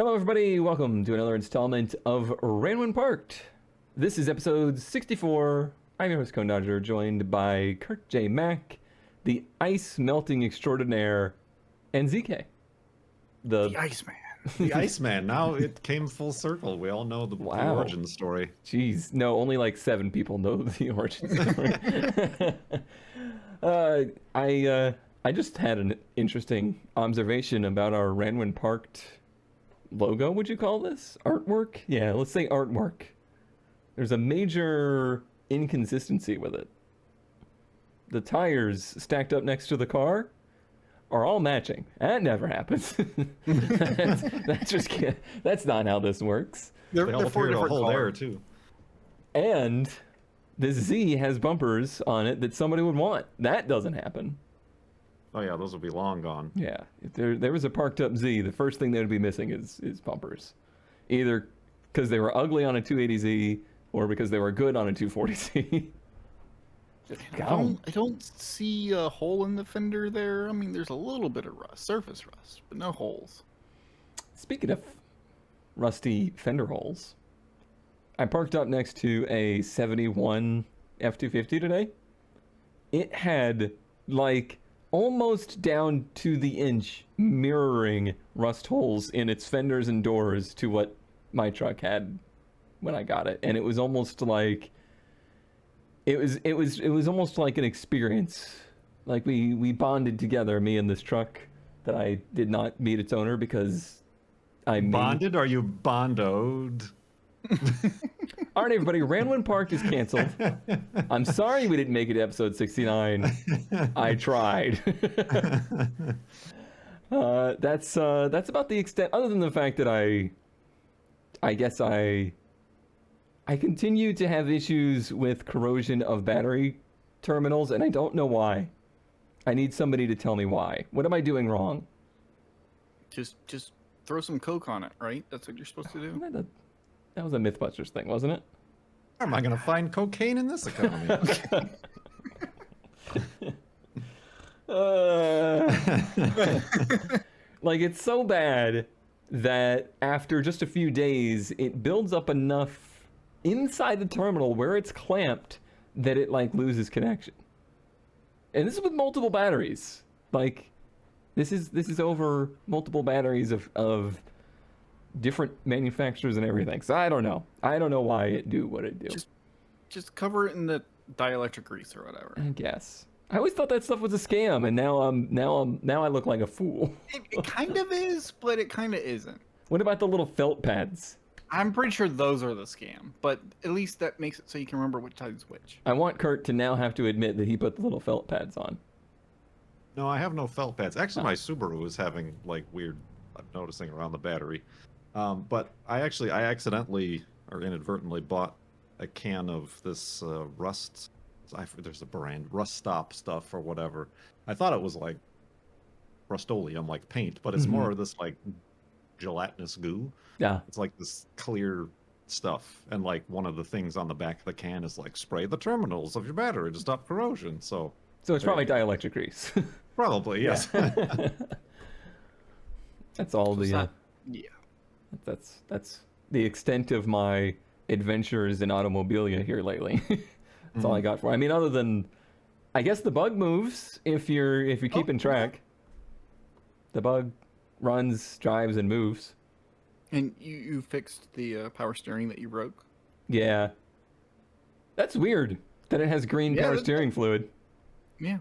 Hello, everybody. Welcome to another installment of Ranwin Parked. This is episode 64. I'm your host, Cone Dodger, joined by Kurt J. Mack, the ice melting extraordinaire, and ZK. The Iceman. The Iceman. Now it came full circle. We all know the origin story. Jeez, no, only like 7 people know the origin story. I just had an interesting observation about our Ranwin Parked logo. Would you call this artwork? Yeah, let's say artwork. There's a major inconsistency with it. The tires stacked up next to the car are all matching. That never happens. That's not how this works. They all appear to hold air too. And this Z has bumpers on it that somebody would want. That doesn't happen. Oh yeah, those would be long gone. Yeah, if there was a parked up Z, the first thing they would be missing is bumpers. Either because they were ugly on a 280Z or because they were good on a 240Z. I don't see a hole in the fender there. I mean, there's a little bit of rust, surface rust, but no holes. Speaking of rusty fender holes, I parked up next to a 71 F250 today. It had like almost down to the inch mirroring rust holes in its fenders and doors to what my truck had when I got it, and it was almost like it was almost like an experience. Like we bonded together, me and this truck that I did not meet its owner because I bonded. Are you bondoed? All right, everybody, Ranwin Parked is canceled. I'm sorry we didn't make it to episode 69. I tried. That's about the extent, other than the fact that I guess I continue to have issues with corrosion of battery terminals, and I don't know why. I need somebody to tell me why. What am I doing wrong? Just throw some Coke on it, right? That's what you're supposed to do. That was a Mythbusters thing, wasn't it? Where am I going to find cocaine in this economy? Like, it's so bad that after just a few days, it builds up enough inside the terminal where it's clamped that it, like, loses connection. And this is with multiple batteries. Like, this is over multiple batteries of different manufacturers and everything. So I don't know why it do what it do. Just cover it in the dielectric grease or whatever. I guess. I always thought that stuff was a scam, and now I look like a fool. It kind of is, but it kind of isn't. What about the little felt pads? I'm pretty sure those are the scam, but at least that makes it so you can remember which side's which. I want Kurt to now have to admit that he put the little felt pads on. No, I have no felt pads. Actually, my Subaru is having like weird. I'm noticing around the battery. But I accidentally or inadvertently bought a can of this rust. There's a brand, Rust Stop stuff or whatever. I thought it was like Rust-Oleum, like paint, but it's more of this like gelatinous goo. Yeah. It's like this clear stuff. And like one of the things on the back of the can is like spray the terminals of your battery to stop corrosion. So it's probably dielectric grease. Probably, yes. That's all the... yeah. That's the extent of my adventures in automobilia here lately. That's all I got for. I mean, other than, I guess the bug moves if you're keeping track. The bug runs, drives, and moves. And you fixed the power steering that you broke? Yeah. That's weird that it has green power steering fluid. Yeah.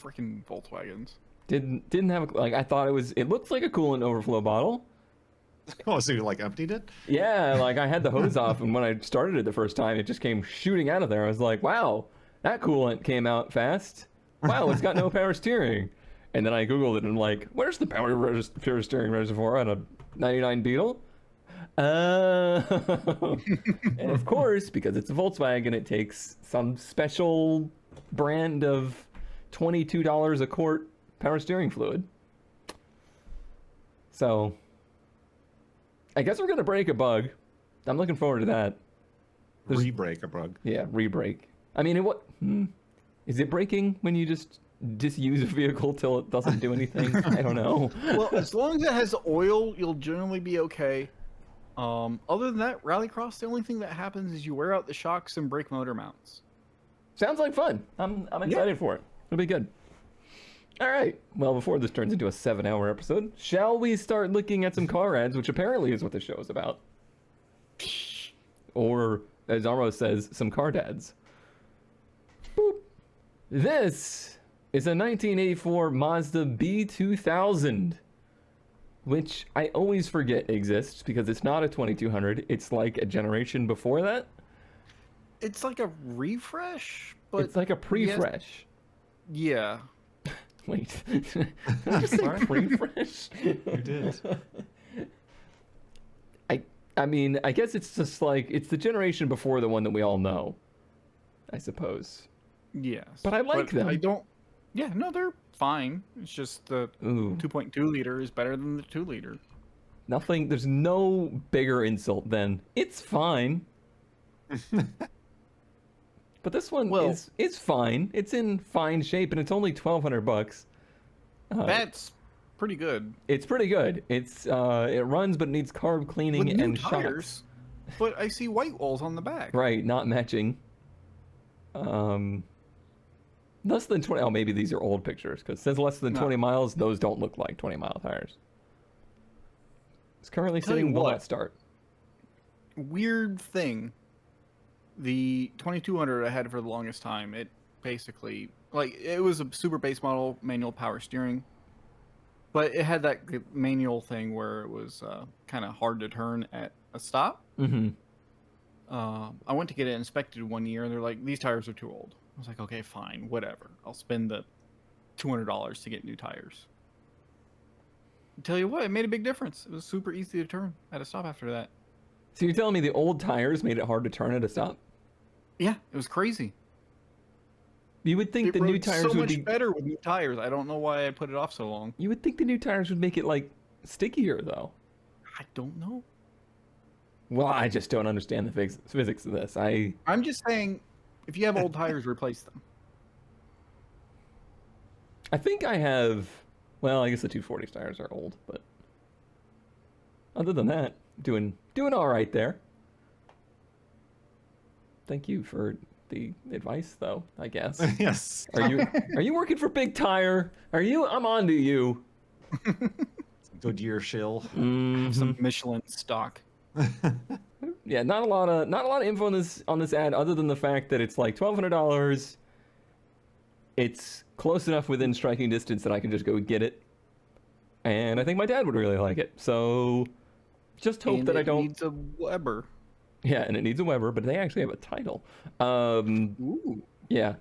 Freaking Volkswagens. Didn't have I thought it looks like a coolant overflow bottle. Oh, so you like emptied it? Yeah, like I had the hose off, and when I started it the first time, it just came shooting out of there. I was like, wow, that coolant came out fast. Wow, it's got no power steering. And then I Googled it, and I'm like, where's the power steering reservoir on a 99 Beetle? And of course, because it's a Volkswagen, it takes some special brand of $22 a quart power steering fluid. So I guess we're gonna break a bug. I'm looking forward to that. Re-break a bug. Yeah, re-break. I mean, is it breaking when you just disuse a vehicle till it doesn't do anything. I don't know. Well, as long as it has oil, you'll generally be okay. Other than that, Rallycross, the only thing that happens is you wear out the shocks and brake motor mounts. Sounds like fun. I'm excited for it. It'll be good. All right. Well, before this turns into a 7-hour episode, shall we start looking at some car ads, which apparently is what the show is about? Or, as Armo says, some car dads. Boop. This is a 1984 Mazda B2000, which I always forget exists because it's not a 2200. It's like a generation before that. It's like a refresh, but It's like a pre-fresh. Yeah. Wait, did I just say pre-fresh? You did. I mean, I guess it's just like, it's the generation before the one that we all know, I suppose. Yes. But I like them. I don't. Yeah, no, they're fine. It's just the Ooh. 2.2 liter is better than the 2 liter. Nothing, there's no bigger insult than, it's fine. But this one is fine. It's in fine shape, and it's only $1,200. That's pretty good. It's pretty good. It's it runs, but it needs carb cleaning With new and tires, shocks. but I see white walls on the back. Right, not matching. Less than 20. Oh, maybe these are old pictures because it says less than 20 miles. Those don't look like 20-mile tires. It's currently sitting will not start. Weird thing. The 2200 I had for the longest time, it basically, like, it was a super base model manual power steering, but it had that manual thing where it was kind of hard to turn at a stop. Mm-hmm. I went to get it inspected one year, and they're like, these tires are too old. I was like, okay, fine, whatever. I'll spend the $200 to get new tires. Tell you what, it made a big difference. It was super easy to turn at a stop after that. So you're telling me the old tires made it hard to turn at a stop? Yeah, it was crazy. You would think the new tires so would be much better with new tires. I don't know why I put it off so long. You would think the new tires would make it like stickier, though. I don't know. Well, I just don't understand the physics of this. I'm just saying, if you have old tires, replace them. I think I have. Well, I guess the 240 tires are old, but other than that, doing all right there. Thank you for the advice, though, I guess. Yes. Are you working for Big Tire? I'm on to you. Goodyear shill. Some Michelin stock. Yeah, not a lot of info on this ad other than the fact that it's like $1,200. It's close enough within striking distance that I can just go get it, and I think my dad would really like it. So, just hope that I don't. It needs a Weber. Yeah, and it needs a Weber, but they actually have a title. Ooh. Yeah,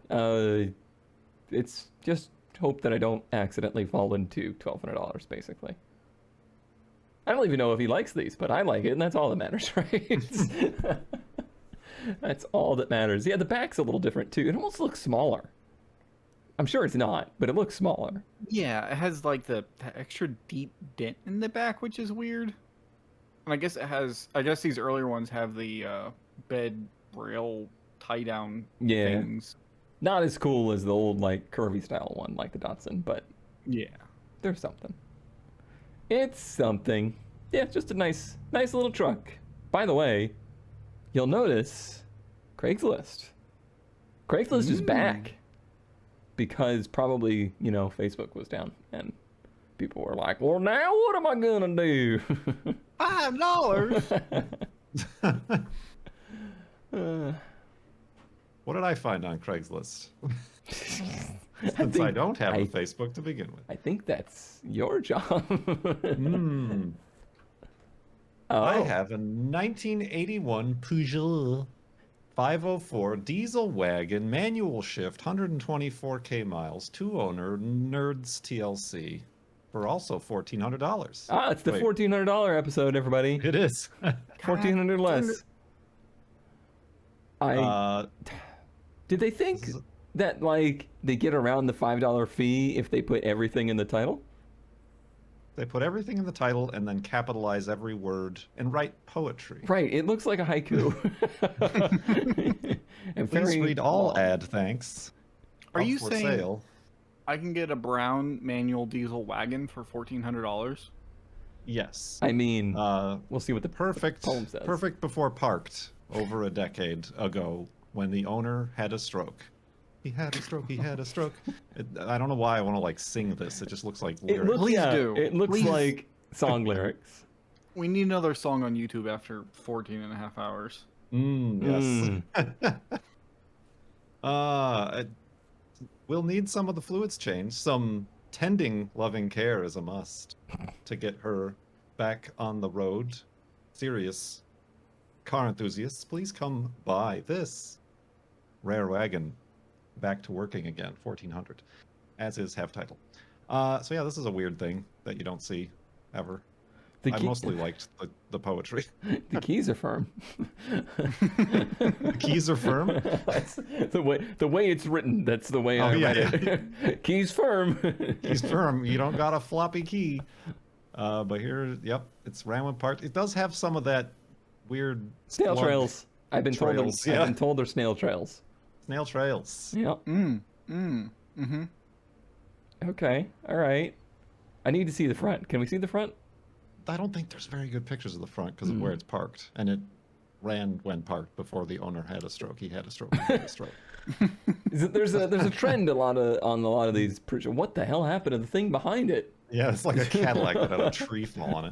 it's just hope that I don't accidentally fall into $1,200, basically. I don't even know if he likes these, but I like it, and that's all that matters, right? That's all that matters. Yeah, the back's a little different, too. It almost looks smaller. I'm sure it's not, but it looks smaller. Yeah, it has, like, the extra deep dent in the back, which is weird. And I guess these earlier ones have the bed rail tie-down things. Not as cool as the old, like, curvy style one, like the Datsun, but yeah, there's something. It's something. Yeah, just a nice little truck. By the way, you'll notice Craigslist. Craigslist is back because probably, Facebook was down and people were like, well, now what am I gonna do? $5. What did I find on Craigslist? Since I don't have a Facebook to begin with. I think that's your job. I have a 1981 Peugeot 504 diesel wagon, manual shift, 124k miles, 2-owner, Nerds TLC, for also $1,400. Ah, it's the $1,400 episode, everybody. It is. $1,400 less. Did they think that, like, they get around the $5 fee if they put everything in the title? They put everything in the title and then capitalize every word and write poetry. Right, it looks like a haiku. And please read all ad thanks. Are you for saying sale. I can get a brown manual diesel wagon for $1,400. Yes. I mean, Uh, we'll see what the perfect. poem says. Perfect before parked over a decade ago when the owner had a stroke. He had a stroke. He had a stroke. I don't know why I want to like sing this. It just looks like It lyrics. looks, Please yeah, do. It looks Please. like song lyrics. We need another song on YouTube after 14 and a half hours. Yes. We'll need some of the fluids changed. Some tending, loving care is a must to get her back on the road. Serious car enthusiasts, please come buy this rare wagon. Back to working again, 1400, as is have title. So yeah, this is a weird thing that you don't see ever. I mostly liked the poetry. The keys are firm. The keys are firm. That's the way it's written. That's the way I read it. Keys firm. Keys firm. You don't got a floppy key. But here, yep, it's Ramwood Park. It does have some of that weird Snail slug trails. I've been told. trails, I've been told they're snail trails. Snail trails. Yep. Okay. All right. I need to see the front. Can we see the front? I don't think there's very good pictures of the front because of where it's parked, and it ran when parked before the owner had a stroke. He had a stroke. He had a stroke. There's a trend on a lot of these. What the hell happened to the thing behind it? Yeah, it's like a Cadillac that had a tree fall on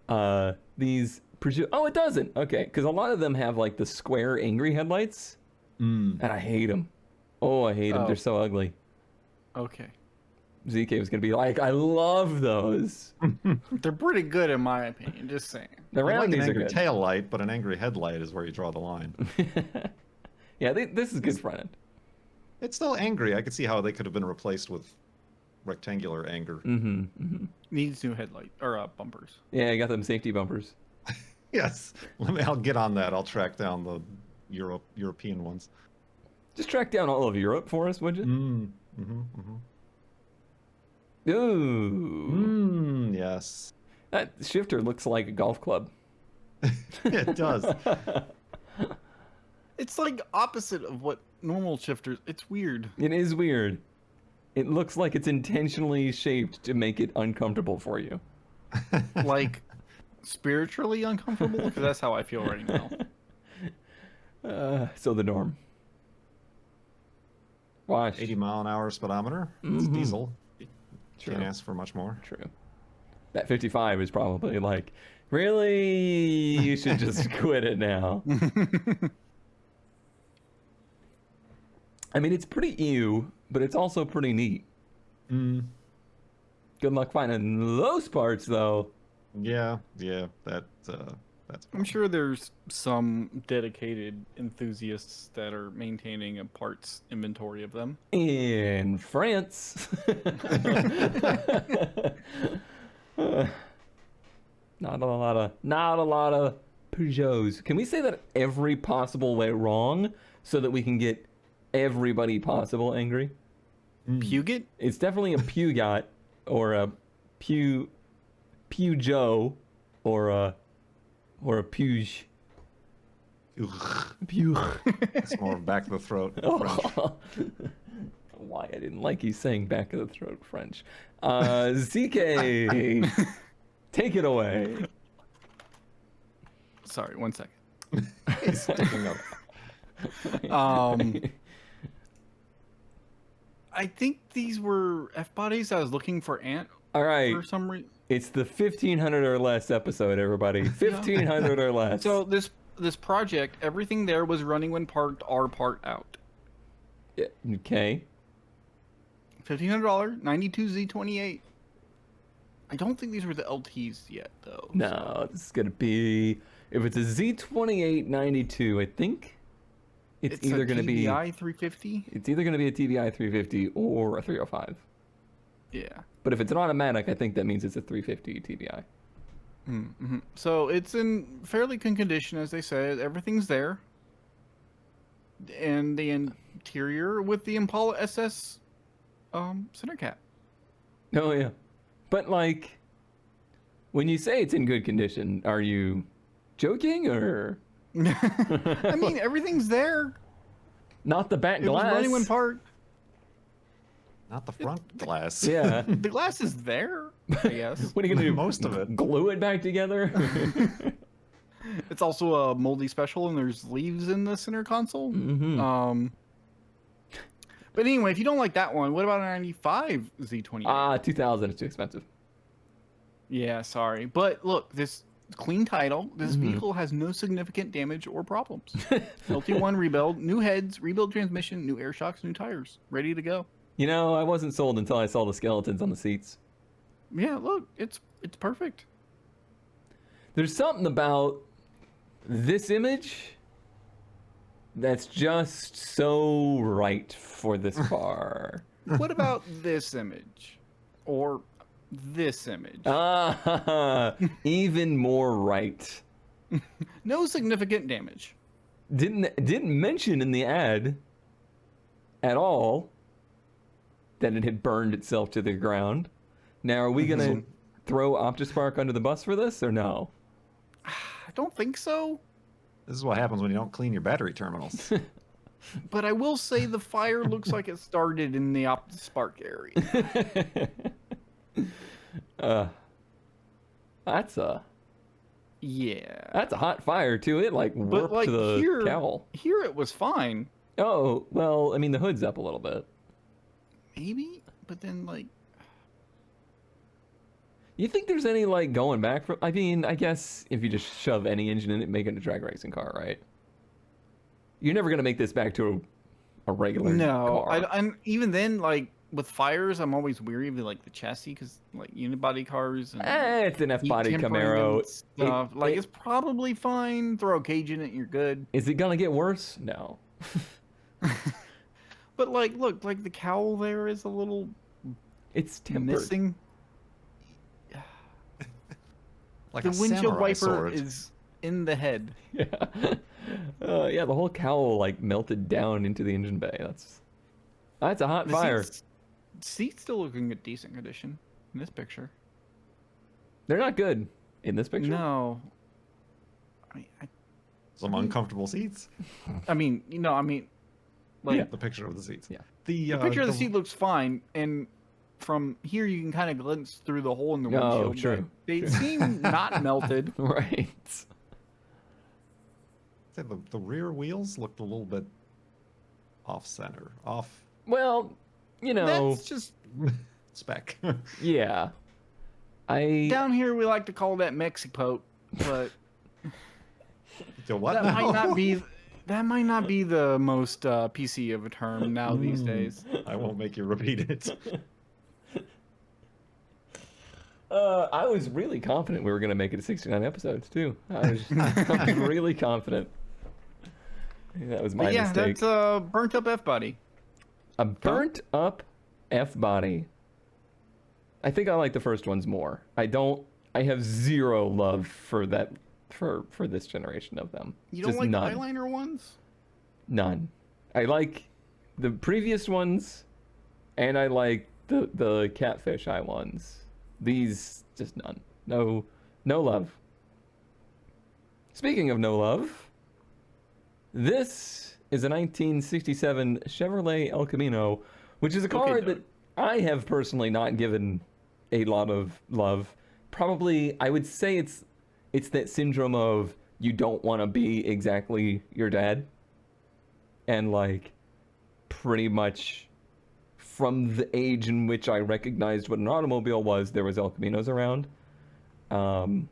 it. These Peugeot. Oh, it doesn't. Okay, because a lot of them have like the square angry headlights, and I hate them. Oh, I hate them. They're so ugly. Okay. ZK was gonna be like, I love those. They're pretty good in my opinion, just saying. The I like round an these are angry good. tail light, but an angry headlight is where you draw the line. Yeah, this is good front end. It's still angry. I could see how they could have been replaced with rectangular anger. Needs new headlight or bumpers. Yeah, I got them safety bumpers. Yes. I'll get on that. I'll track down the European ones. Just track down all of Europe for us, would you? Ooh. Yes. That shifter looks like a golf club. It does. It's like opposite of what normal shifters. It's weird. It is weird. It looks like it's intentionally shaped to make it uncomfortable for you. Like spiritually uncomfortable, because that's how I feel right now. So the norm. Watch. 80 mile an hour speedometer. It's diesel. True. Can't ask for much more. True. That 55 is probably like, really? You should just quit it now. I mean, it's pretty ew, but it's also pretty neat. Good luck finding those parts, though. Yeah, that's. I'm sure there's some dedicated enthusiasts that are maintaining a parts inventory of them. In France. Not a lot of Peugeots. Can we say that every possible way wrong so that we can get everybody possible angry? Peugeot? It's definitely a Peugeot or a Peugeot or a Puge. It's more back of the throat. Oh. Why I didn't like you saying back of the throat French. ZK, take it away. Sorry, 1 second. He's sticking up. I think these were F bodies. I was looking for Ant All right. for some reason. It's the 1500 or less episode, everybody. 1500 or less. So this project, everything there was running when parked, R part out. Yeah, okay. $1,500, 92Z28. I don't think these were the LTs yet, though. No, this is gonna be, if it's a Z2892, I think it's either gonna be TBI 350. It's either gonna be a TBI 350 or a 305. Yeah. But if it's an automatic, I think that means it's a 350 TBI. So it's in fairly good condition, as they said. Everything's there. And the interior with the Impala SS center cap. Oh yeah, but like, when you say it's in good condition, are you joking or? I mean, everything's there. Not the back It was glass. running when parked. Not the front glass. Yeah. The glass is there, I guess. What are you gonna do? Most of it. Glue it back together? It's also a moldy special, and there's leaves in the center console. Mm-hmm. But anyway, if you don't like that one, what about a 95 Z28? 2000 is too expensive. Yeah, sorry. But look, this clean title. This Mhm. vehicle has no significant damage or problems. LT1 rebuild, new heads, rebuild transmission, new air shocks, new tires, ready to go. You know, I wasn't sold until I saw the skeletons on the seats. Yeah, look, it's perfect. There's something about this image that's just so right for this car. What about this image? Or this image? Even more right. No significant damage. Didn't mention in the ad at all that it had burned itself to the ground. Now, are we gonna throw OptiSpark under the bus for this, or no? I don't think so. This is what happens when you don't clean your battery terminals. But I will say the fire looks like it started in the OptiSpark area. That's a hot fire too. It like warped like the cowl. Here it was fine. Oh well, I mean the hood's up a little bit. Maybe, but then like. You think there's any like going back from? I mean, I guess if you just shove any engine in it, make it a drag racing car, right? You're never gonna make this back to a regular car. And even then, like with fires, I'm always weary of like the chassis because like unibody cars. And It's an F-body Camaro. Stuff. It's probably fine. Throw a cage in it, and you're good. Is it gonna get worse? No. But like, look, like the cowl there is a little. It's tempered. Missing. Like the a windshield samurai wiper sword. is in the head. Yeah. Yeah, the whole cowl like melted down into the engine bay. That's a hot The fire. Seats still looking in decent condition in this picture. They're not good in this picture. No. Some uncomfortable seats. Like Yeah. The picture of the seats. Yeah. the picture of the seat looks fine, and from here you can kind of glimpse through the hole in the windshield. Oh, true. They seem not melted. Right. I'd say the rear wheels looked a little bit off center, off Well, you know, That's just spec. yeah. down here we like to call that Mexico, but So what? that now? might not be the most PC of a term now these days. I won't make you repeat it. I was really confident we were going to make it to 69 episodes, too. I was really confident. That was my But yeah, mistake. that's a burnt up F body. A burnt up F-body. I think I like the first ones more. I have zero love for that, for this generation of them. You don't Just like none. the eyeliner ones? None. I like the previous ones, and I like the catfish eye ones. These, just none. No love. Speaking of no love, this is a 1967 Chevrolet El Camino, which is a car that I have personally not given a lot of love. Probably, I would say it's that syndrome of you don't want to be exactly your dad. And like, pretty much from the age in which I recognized what an automobile was, there was El Caminos around. And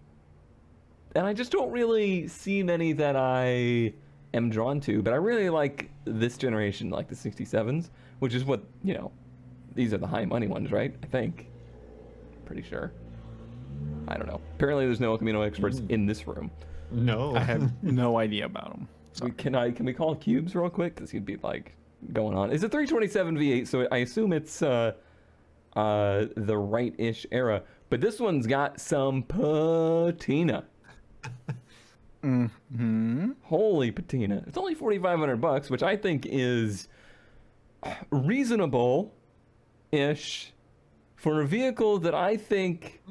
I just don't really see many that I am drawn to, but I really like this generation, like the 67s, which is what, these are the high money ones, right? I think. Pretty sure. I don't know. Apparently there's no El Camino experts in this room. No. I have no idea about them. Can we call Cubes real quick? Because he'd be like going on. It's a 327 V8, so I assume it's the right-ish era. But this one's got some patina. Mm-hmm. Holy patina. It's only $4,500, which I think is reasonable-ish for a vehicle that I think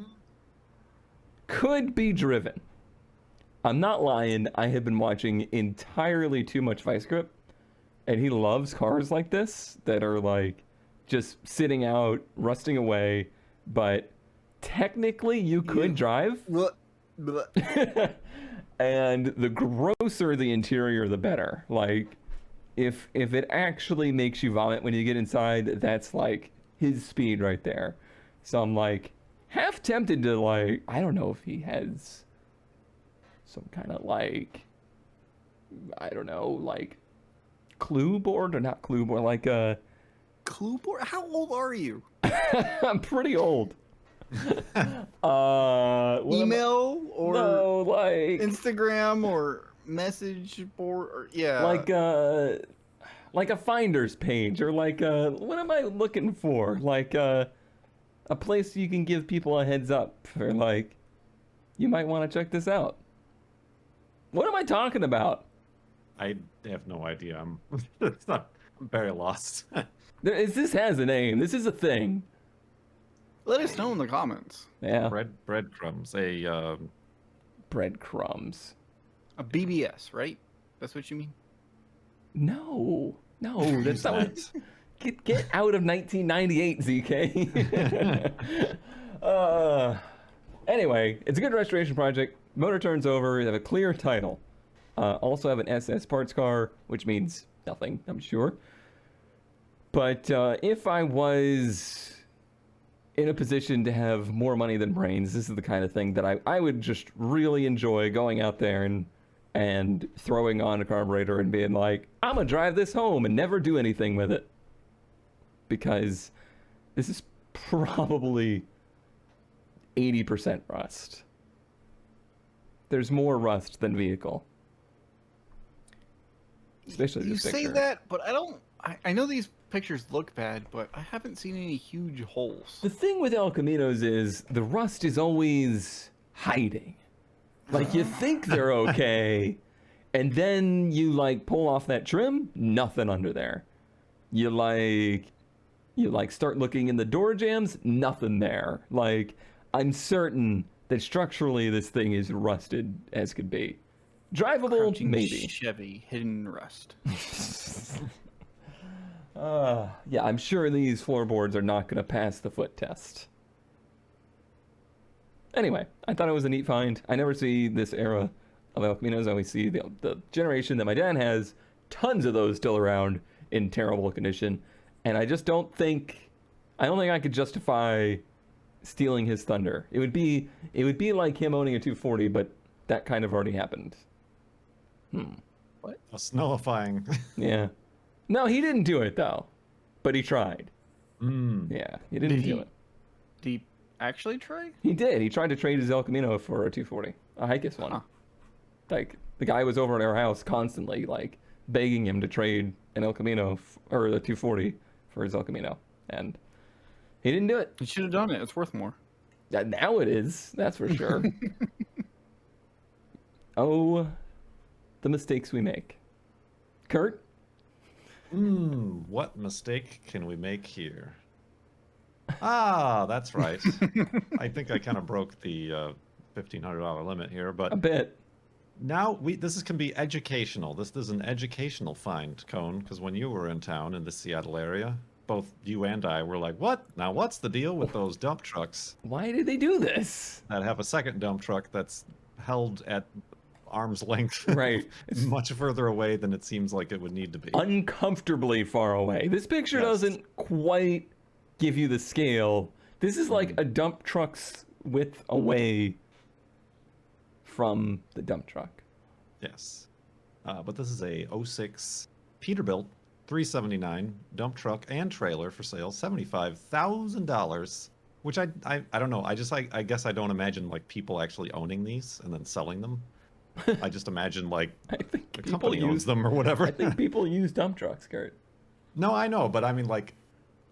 could be driven. I'm not lying. I have been watching entirely too much Vice Grip, and he loves cars like this that are like just sitting out, rusting away, but technically you could drive. And the grosser the interior, the better. Like, if it actually makes you vomit when you get inside, that's like his speed right there. So I'm like half tempted to, like, I don't know if he has some kind of, like, I don't know, like clue board, or not clue board, like Clue board? How old are you? I'm pretty old. Email or no, like Instagram or message board, or like a finder's page, or like what am I looking for? Like a place you can give people a heads up, or like, you might want to check this out. What am I talking about? I have no idea. I'm very lost. This has a name. This is a thing. Let us know in the comments. Yeah. Breadcrumbs. Breadcrumbs. A BBS, right? That's what you mean? No, that's not what... Get out of 1998, ZK. Anyway, it's a good restoration project. Motor turns over. You have a clear title. Also have an SS parts car, which means nothing, I'm sure. But if I was in a position to have more money than brains, this is the kind of thing that I would just really enjoy going out there and throwing on a carburetor and being like, I'm gonna drive this home and never do anything with it. Because this is probably 80% rust. There's more rust than vehicle. Especially this picture. You say that, but I know these pictures look bad, but I haven't seen any huge holes. The thing with El Caminos is the rust is always hiding. Like, you think they're okay, and then you, like, pull off that trim, nothing under there. You start looking in the door jambs, nothing there. Like, I'm certain that structurally this thing is rusted as could be. Drivable, Crouching maybe. Chevy, hidden rust. Yeah, I'm sure these floorboards are not going to pass the foot test. Anyway, I thought it was a neat find. I never see this era of El Caminos. I always see the generation that my dad has. Tons of those still around in terrible condition. And I just don't think I could justify stealing his thunder. It would be like him owning a 240, but that kind of already happened. What? A snowifying. Yeah. No, he didn't do it, though. But he tried. Yeah, he didn't do it. Did he actually try? He did. He tried to trade his El Camino for a 240. A Hikis one. Huh. Like, the guy was over at our house constantly, like, begging him to trade an El Camino, or the 240, for his El Camino. And he didn't do it. He should have done it. It's worth more. Now it is. That's for sure. Oh, the mistakes we make. Kurt? What mistake can we make here? Ah, that's right. I think I kind of broke the $1,500 limit here, but A bit. now this can be educational. This is an educational find, Cone, because when you were in town in the Seattle area, both you and I were like, what? Now what's the deal with those dump trucks Why did they do this? that have a second dump truck that's held at arm's length, Right. much further away than it seems like it would need to be? Uncomfortably far away. This picture Yes. doesn't quite give you the scale. This is like a dump truck's width away from the dump truck. Yes. But this is a 06 Peterbilt 379 dump truck and trailer for sale, $75,000, which I don't know. I guess I don't imagine like people actually owning these and then selling them. I just imagine like I think the people company owns them or whatever. I think people use dump trucks, Kurt. No, I know, but I mean like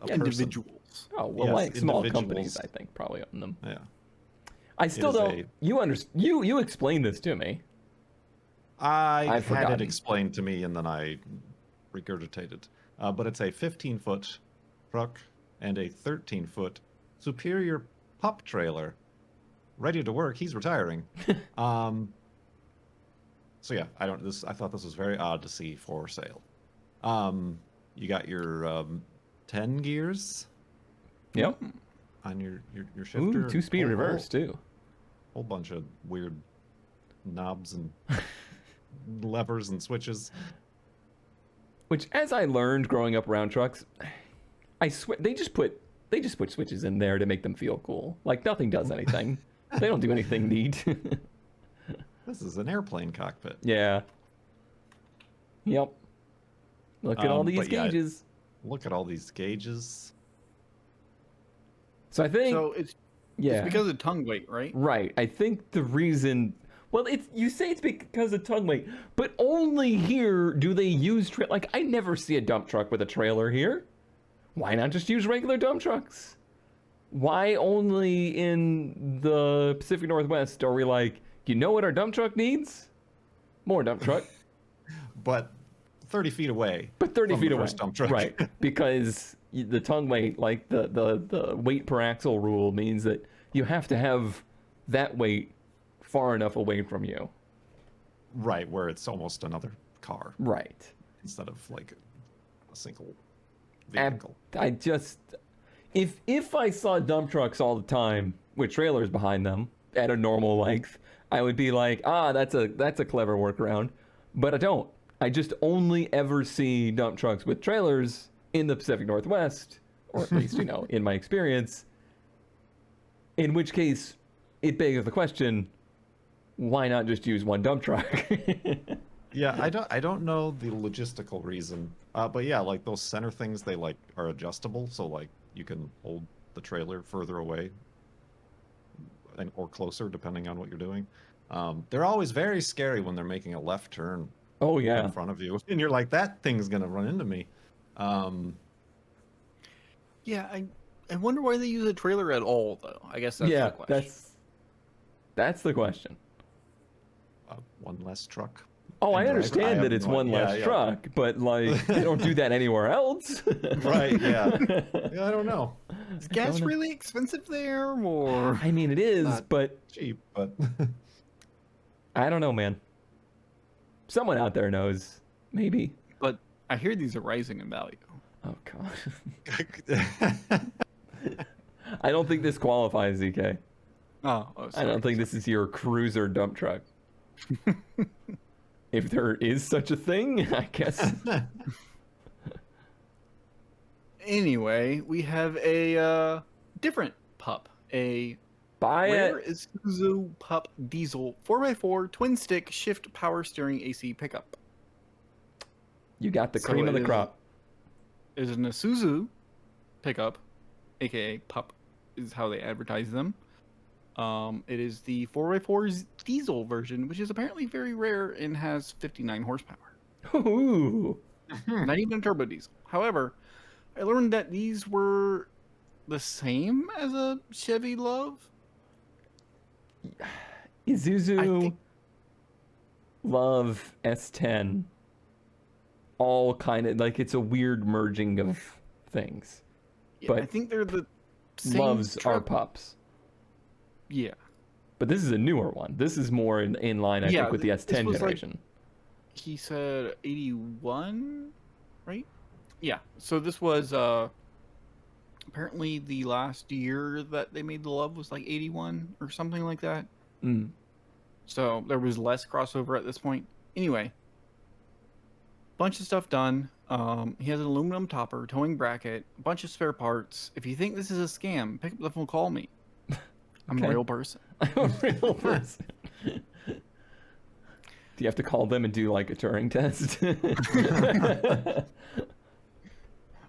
a person. Individuals. Oh, well, Yes, like small individuals. companies, I think, probably own them. Yeah. I still is don't. You explained this to me. I I've had forgotten. it explained to me and then I regurgitated. But it's a 15-foot truck and a 13-foot Superior Pup trailer. Ready to work. He's retiring. So yeah, I thought this was very odd to see for sale. You got your 10 gears Yep. on your shifter. Ooh, 2-speed reverse too. Whole bunch of weird knobs and levers and switches. Which, as I learned growing up around trucks, I swear they just put switches in there to make them feel cool. Like nothing does anything. They don't do anything neat. This is an airplane cockpit. Yeah. Yep. Look at all these but yeah, gauges. Look at all these gauges. So I think. So it's because of tongue weight, right? Right. I think the reason. Well, you say it's because of tongue weight, but only here do they use like I never see a dump truck with a trailer here. Why not just use regular dump trucks? Why only in the Pacific Northwest are we like, you know what our dump truck needs? More dump truck. But 30 feet away. But 30 from feet the away. first dump truck. Right. Because the tongue weight, like the weight per axle rule means that you have to have that weight far enough away from you. Right, where it's almost another car. Right. Instead of like a single vehicle. I just, if I saw dump trucks all the time with trailers behind them at a normal length, I would be like, that's a clever workaround. But I don't. I just only ever see dump trucks with trailers in the Pacific Northwest, or at least, in my experience. In which case, it begs the question, why not just use one dump truck? Yeah, I don't know the logistical reason. But yeah, like those center things, they like are adjustable, so like you can hold the trailer further away or closer depending on what you're doing. They're always very scary when they're making a left turn. Oh yeah. In front of you, and you're like, that thing's gonna run into me. Yeah, I wonder why they use a trailer at all, though. I guess that's the question. That's the question. One less truck. Oh, I And understand that it's one less truck, but like they don't do that anywhere else. Right? Yeah. Yeah, I don't know. Is gas really expensive there, or? I mean, it is, but Cheap, but I don't know, man. Someone out there knows, maybe. But I hear these are rising in value. Oh god. I don't think this qualifies, ZK. Oh, I sorry. don't think this is your cruiser dump truck. If there is such a thing, I guess. Anyway, we have a different pup. A Buy rare it. Isuzu Pup diesel 4x4 twin stick shift power steering AC pickup. You got the So cream of it the is- crop. It is an Isuzu pickup, aka Pup, is how they advertise them. It is the 4x4 diesel version, which is apparently very rare and has 59 horsepower. Ooh. Not even a turbo diesel. However, I learned that these were the same as a Chevy Love. Isuzu, Love, S10, all kind of like it's a weird merging of things. Yeah, But I think they're the same. Loves are pups. Yeah. But this is a newer one. This is more in line, I think, with the this S10 was like- generation. He said 81, right? Yeah. So this was apparently the last year that they made the Love was like 81 or something like that. Mm. So there was less crossover at this point. Anyway, bunch of stuff done. He has an aluminum topper, towing bracket, a bunch of spare parts. If you think this is a scam, pick up the phone, call me. I'm a Okay. real person. I'm a real person. Do you have to call them and do like a Turing test?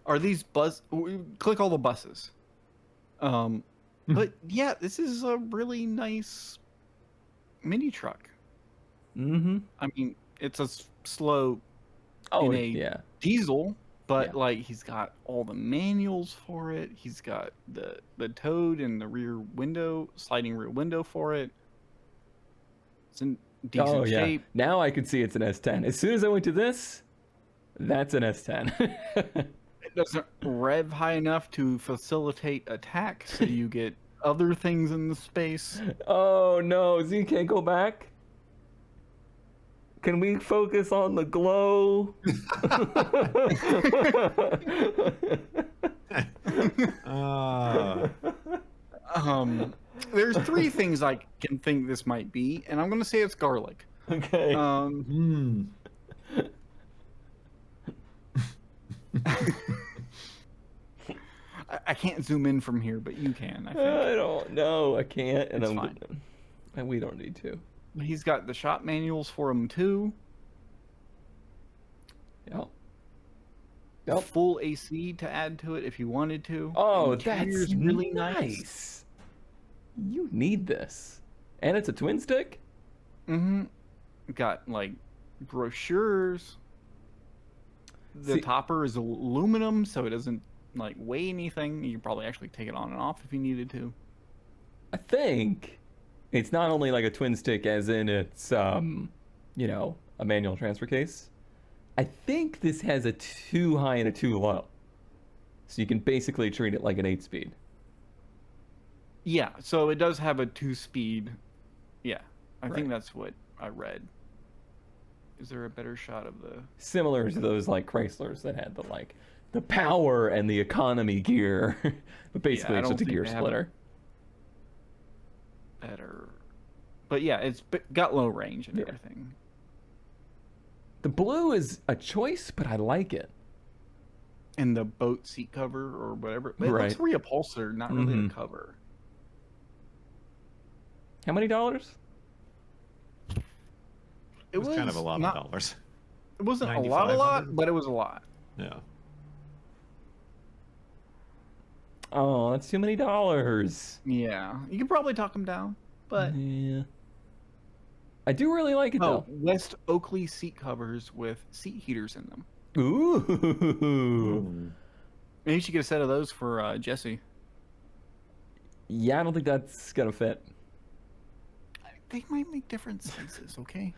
Are these click all the buses. But yeah, this is a really nice mini truck. Mm-hmm. I mean, it's a slow Oh, in a yeah. diesel, but Yeah. like he's got all the manuals for it. He's got the toad and the rear window, sliding rear window for it. It's in decent Oh, yeah. shape. Now I could see it's an S10. As soon as I went to this, that's an S10. It doesn't rev high enough to facilitate attack, so you get other things in the space. Oh, no. ZK, go back. Can we focus on the glow? There's three things I can think this might be, and I'm gonna say it's garlic. Okay. I can't zoom in from here, but you can. I think I don't know. I can't, and It's I'm fine. and we don't need to. he's got the shop manuals for him too. Yep. Yep. Full AC to add to it if you wanted to. Oh, Interior's that's really nice. You need this, and it's a twin stick. Mm-hmm. Got like brochures. The See- topper is aluminum, so it doesn't like weigh anything. You can probably actually take it on and off if you needed to. I think it's not only like a twin stick, as in it's you know, a manual transfer case. I think this has a 2 high and a 2 low, so you can basically treat it like an 8-speed. Yeah, so it does have a 2-speed. Yeah, I Right. think that's what I read. Is there a better shot of the? Similar to those like Chryslers that had the power and the economy gear, but basically I it's don't just a think gear they have splitter. Better, but yeah, it's got low range and Yeah. everything. The blue is a choice, but I like it. And the boat seat cover or whatever. It Right. looks reupholstered, not really Mhm. a cover. How many dollars? It was kind of a lot not, of dollars. It wasn't a 9,500? lot, but it was a lot. Yeah. Oh, that's too many dollars. Yeah, you could probably talk them down, but Yeah. I do really like it oh, West Oakley seat covers with seat heaters in them. though. Ooh. Maybe you should get a set of those for Jesse. Yeah, I don't think that's gonna fit. They might make different sizes, okay?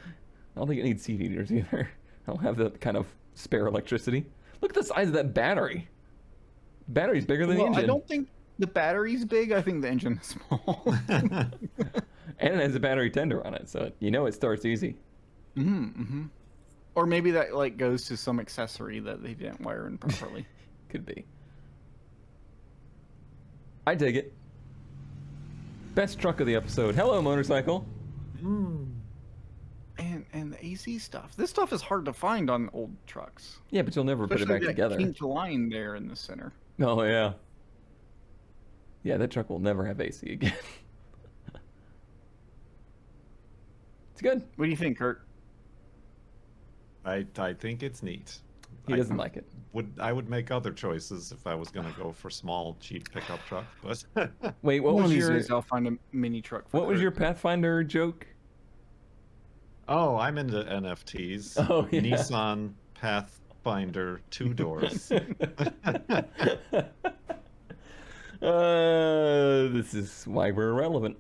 I don't think it needs seat heaters either. I don't have that kind of spare electricity. Look at the size of that battery. Battery's bigger than the Well, engine. I don't think the battery's big. I think the engine is small. And it has a battery tender on it, so you know it starts easy. Mm-hmm. Or maybe that like goes to some accessory that they didn't wire in properly. Could be. I dig it. Best truck of the episode. Hello, motorcycle. And the AC stuff. This stuff is hard to find on old trucks. Yeah, but you'll never put it back Especially that together. kinked line there in the center. Oh, yeah. Yeah, that truck will never have AC again. It's good. What do you think, Kurt? I think it's neat. He doesn't like it. I would make other choices if I was going to go for small, cheap pickup truck, but Wait, what One was of these your days I'll find a mini truck. For what was Kurt. your Pathfinder joke? oh, I'm into NFTs. Oh, yeah. Nissan Pathfinder 2 doors. This is why we're irrelevant.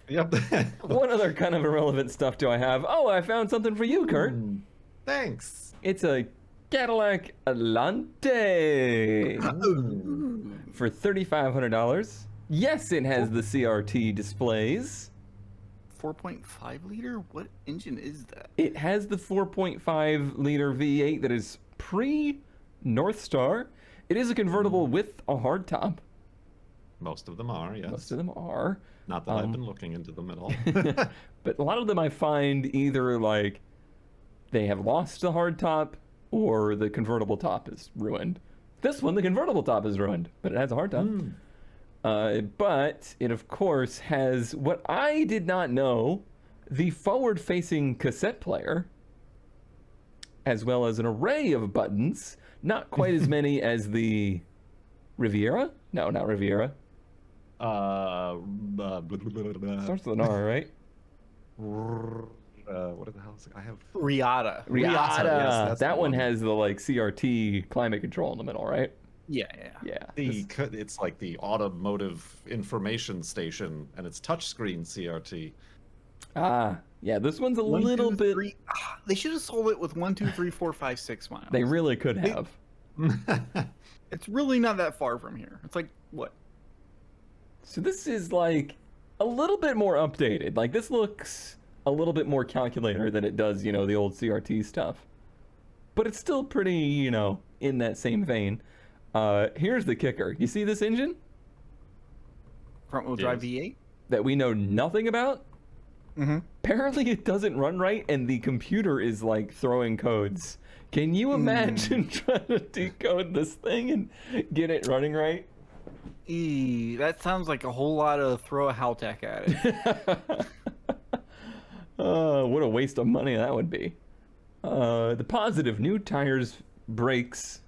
Yep. What other kind of irrelevant stuff do I have? Oh, I found something for you, Kurt. Thanks. It's a Cadillac Alante for $3,500. Yes, it has the CRT displays. 4.5 liter? What engine is that? It has the 4.5 liter V8 that is pre North Star. It is a convertible with a hardtop. Most of them are, yes. Most of them are. Not that I've been looking into them at all. But a lot of them I find either like they have lost the hardtop or the convertible top is ruined. This one, the convertible top is ruined, but it has a hardtop. But it, of course, has what I did not know, the forward-facing cassette player, as well as an array of buttons. Not quite as many as the Riviera. No, not Riviera. Starts with an R, right? What the hell is it? I have Riata. Riata. yes, that's That the one one. has the like CRT climate control in the middle, right? Yeah. Yeah. it's like the automotive information station, and it's touchscreen CRT. Yeah. This one's a One, little two, bit. three- They should have sold it with 1, 2, 3, 4, 5, 6 miles. They really could have. It's really not that far from here. It's like what? So this is like a little bit more updated. Like this looks a little bit more calculator than it does, the old CRT stuff. But it's still pretty, in that same vein. Here's the kicker. You see this engine? Front-wheel drive Yes. V8. that we know nothing about. Mm-hmm. Apparently, it doesn't run right, and the computer is like throwing codes. Can you imagine trying to decode this thing and get it running right? That sounds like a whole lot of throw a Haltech at it. What a waste of money that would be. The positive: new tires, brakes,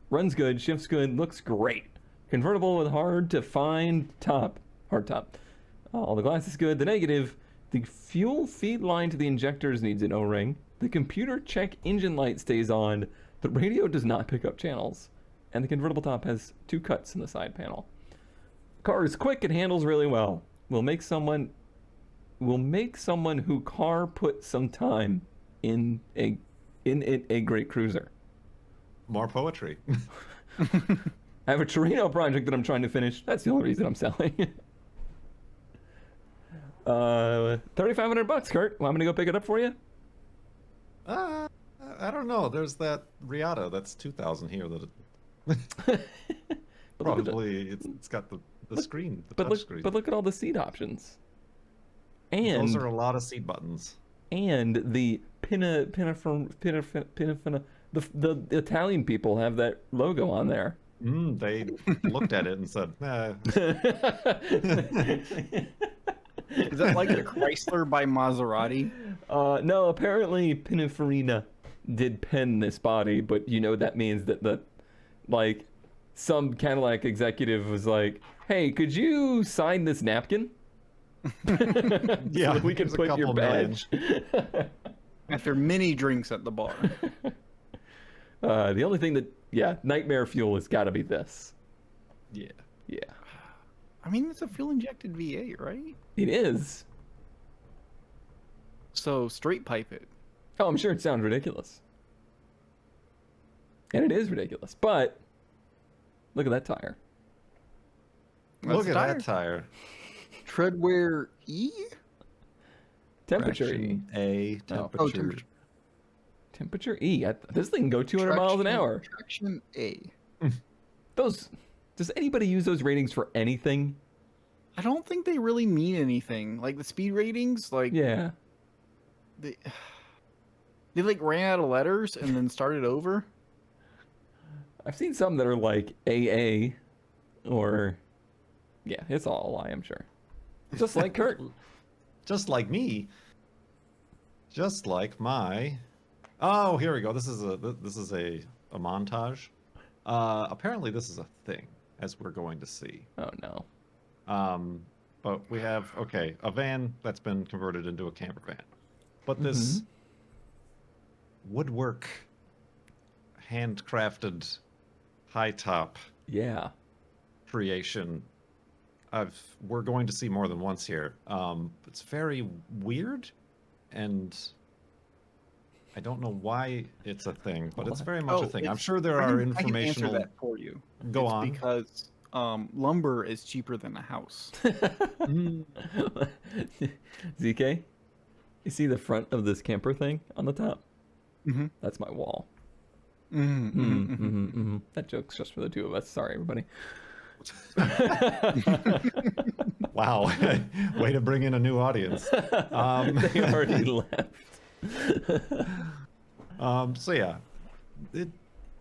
runs good, shifts good, looks great. Convertible with hard top. All the glass is good. The negative: the fuel feed line to the injectors needs an O-ring. The computer check engine light stays on. The radio does not pick up channels. And the convertible top has 2 cuts in the side panel. Car is quick and handles really well. Will make someone who car put some time in it a great cruiser. More poetry. I have a Torino project that I'm trying to finish. That's the only reason I'm selling. $3,500, Kurt. Want me to go pick it up for you? I don't know. There's that Riata that's 2,000 here that probably it's got the screen, the touch screen. But look at all the seat options. And those are a lot of seat buttons. And the the Italian people have that logo on there. They looked at it and said, Is that like the Chrysler by Maserati? No, apparently Pininfarina did pen this body, but you know that means that like some Cadillac executive was like, "Hey, could you sign this napkin?" Yeah, so we can there's a put your couple million. badge. After many drinks at the bar. The only thing that, nightmare fuel has got to be this. Yeah. Yeah, I mean, it's a fuel-injected V8, right? it is. So straight pipe it. Oh, I'm sure it sounds ridiculous. And it is ridiculous, but look at that tire. Look at tire. that tire. Treadwear E? Temperature Fraction E. A, temperature. temperature. Temperature E. This thing can go 200 miles an hour. Traction A. Does anybody use those ratings for anything? I don't think they really mean anything. Like the speed ratings, like Yeah. they like ran out of letters and then started over. I've seen some that are like AA or it's all a lie, I'm sure. Just like Kurt. Just like me. Just like my. Oh, here we go. This is a montage. Apparently this is a thing, as we're going to see. Oh no. But we have a van that's been converted into a camper van. But this woodwork, handcrafted, high top Yeah. creation, we're going to see more than once here. It's very weird, and I don't know why it's a thing, but it's very much a thing. I'm sure there are I can informational. answer that for you. Go It's on. because lumber is cheaper than a house. ZK, you see the front of this camper thing on the top? Mm-hmm. That's my wall. Mm-hmm. That joke's just for the two of us. Sorry, everybody. Wow, way to bring in a new audience. They already left. So yeah, it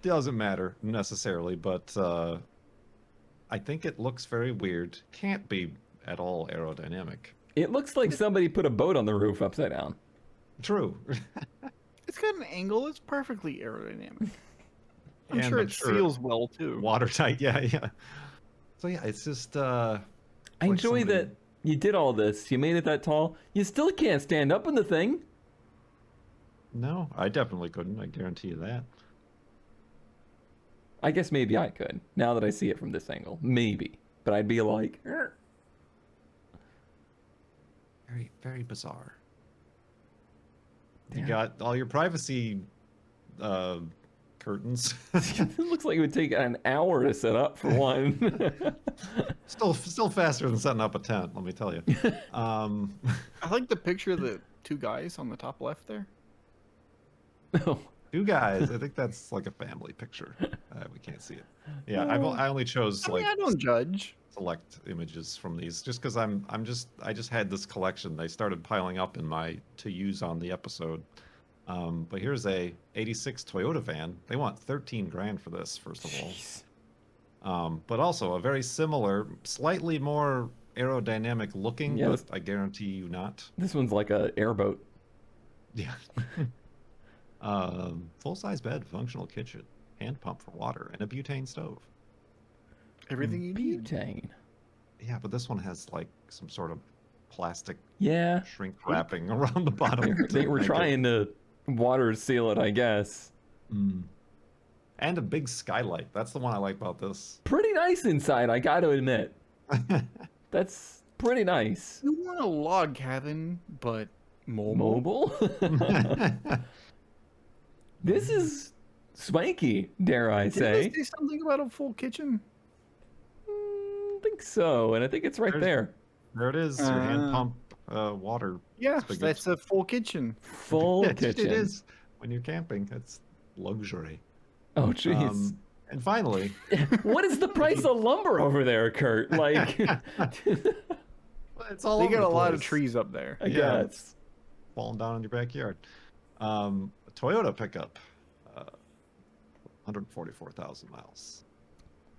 doesn't matter necessarily, but I think it looks very weird. Can't be at all aerodynamic. It looks like somebody put a boat on the roof upside down. True. It's got an angle. It's perfectly aerodynamic. I'm And sure I'm it sure seals well too. Watertight. Yeah. So yeah, it's just. I enjoy that you did all this. You made it that tall. You still can't stand up in the thing. No, I definitely couldn't. I guarantee you that. I guess maybe I could, now that I see it from this angle. Maybe. But I'd be like... "Er." Very, very bizarre. Yeah. You got all your privacy curtains. It looks like it would take an hour to set up, for one. Still faster than setting up a tent, let me tell you. I like the picture of the two guys on the top left there. Oh, Two guys. I think that's like a family picture. We can't see it. Yeah, I only chose I mean, like I don't judge. select images from these just because I just had this collection. They started piling up in my to use on the episode. But here's a '86 Toyota van. They want 13 grand for this, first of all. Jeez. But also a very similar, slightly more aerodynamic looking, Yeah, but I guarantee you not. This one's like a airboat. Yeah. Full-size bed, functional kitchen, hand pump for water, and a butane stove. Everything you need. Butane. Yeah, but this one has like some sort of plastic Yeah, shrink wrapping around the bottom. they to were make it- trying to water seal it, I guess. Mm. And a big skylight. That's the one I like about this. Pretty nice inside, I got to admit. That's pretty nice. You want a log cabin, but Mobile? This is swanky, dare I Did say. they say something about a full kitchen? I think so, and I think it's right there. There it is. Your hand pump water. Yeah, spigot. that's a full kitchen. Full Yeah, kitchen. It is. When you're camping, it's luxury. Oh, jeez. And finally, What is the price of lumber over there, Kurt? Like, it's all They over got the a lot of place. trees up there. I Yeah. guess. Falling down in your backyard. A Toyota pickup, 144,000 miles,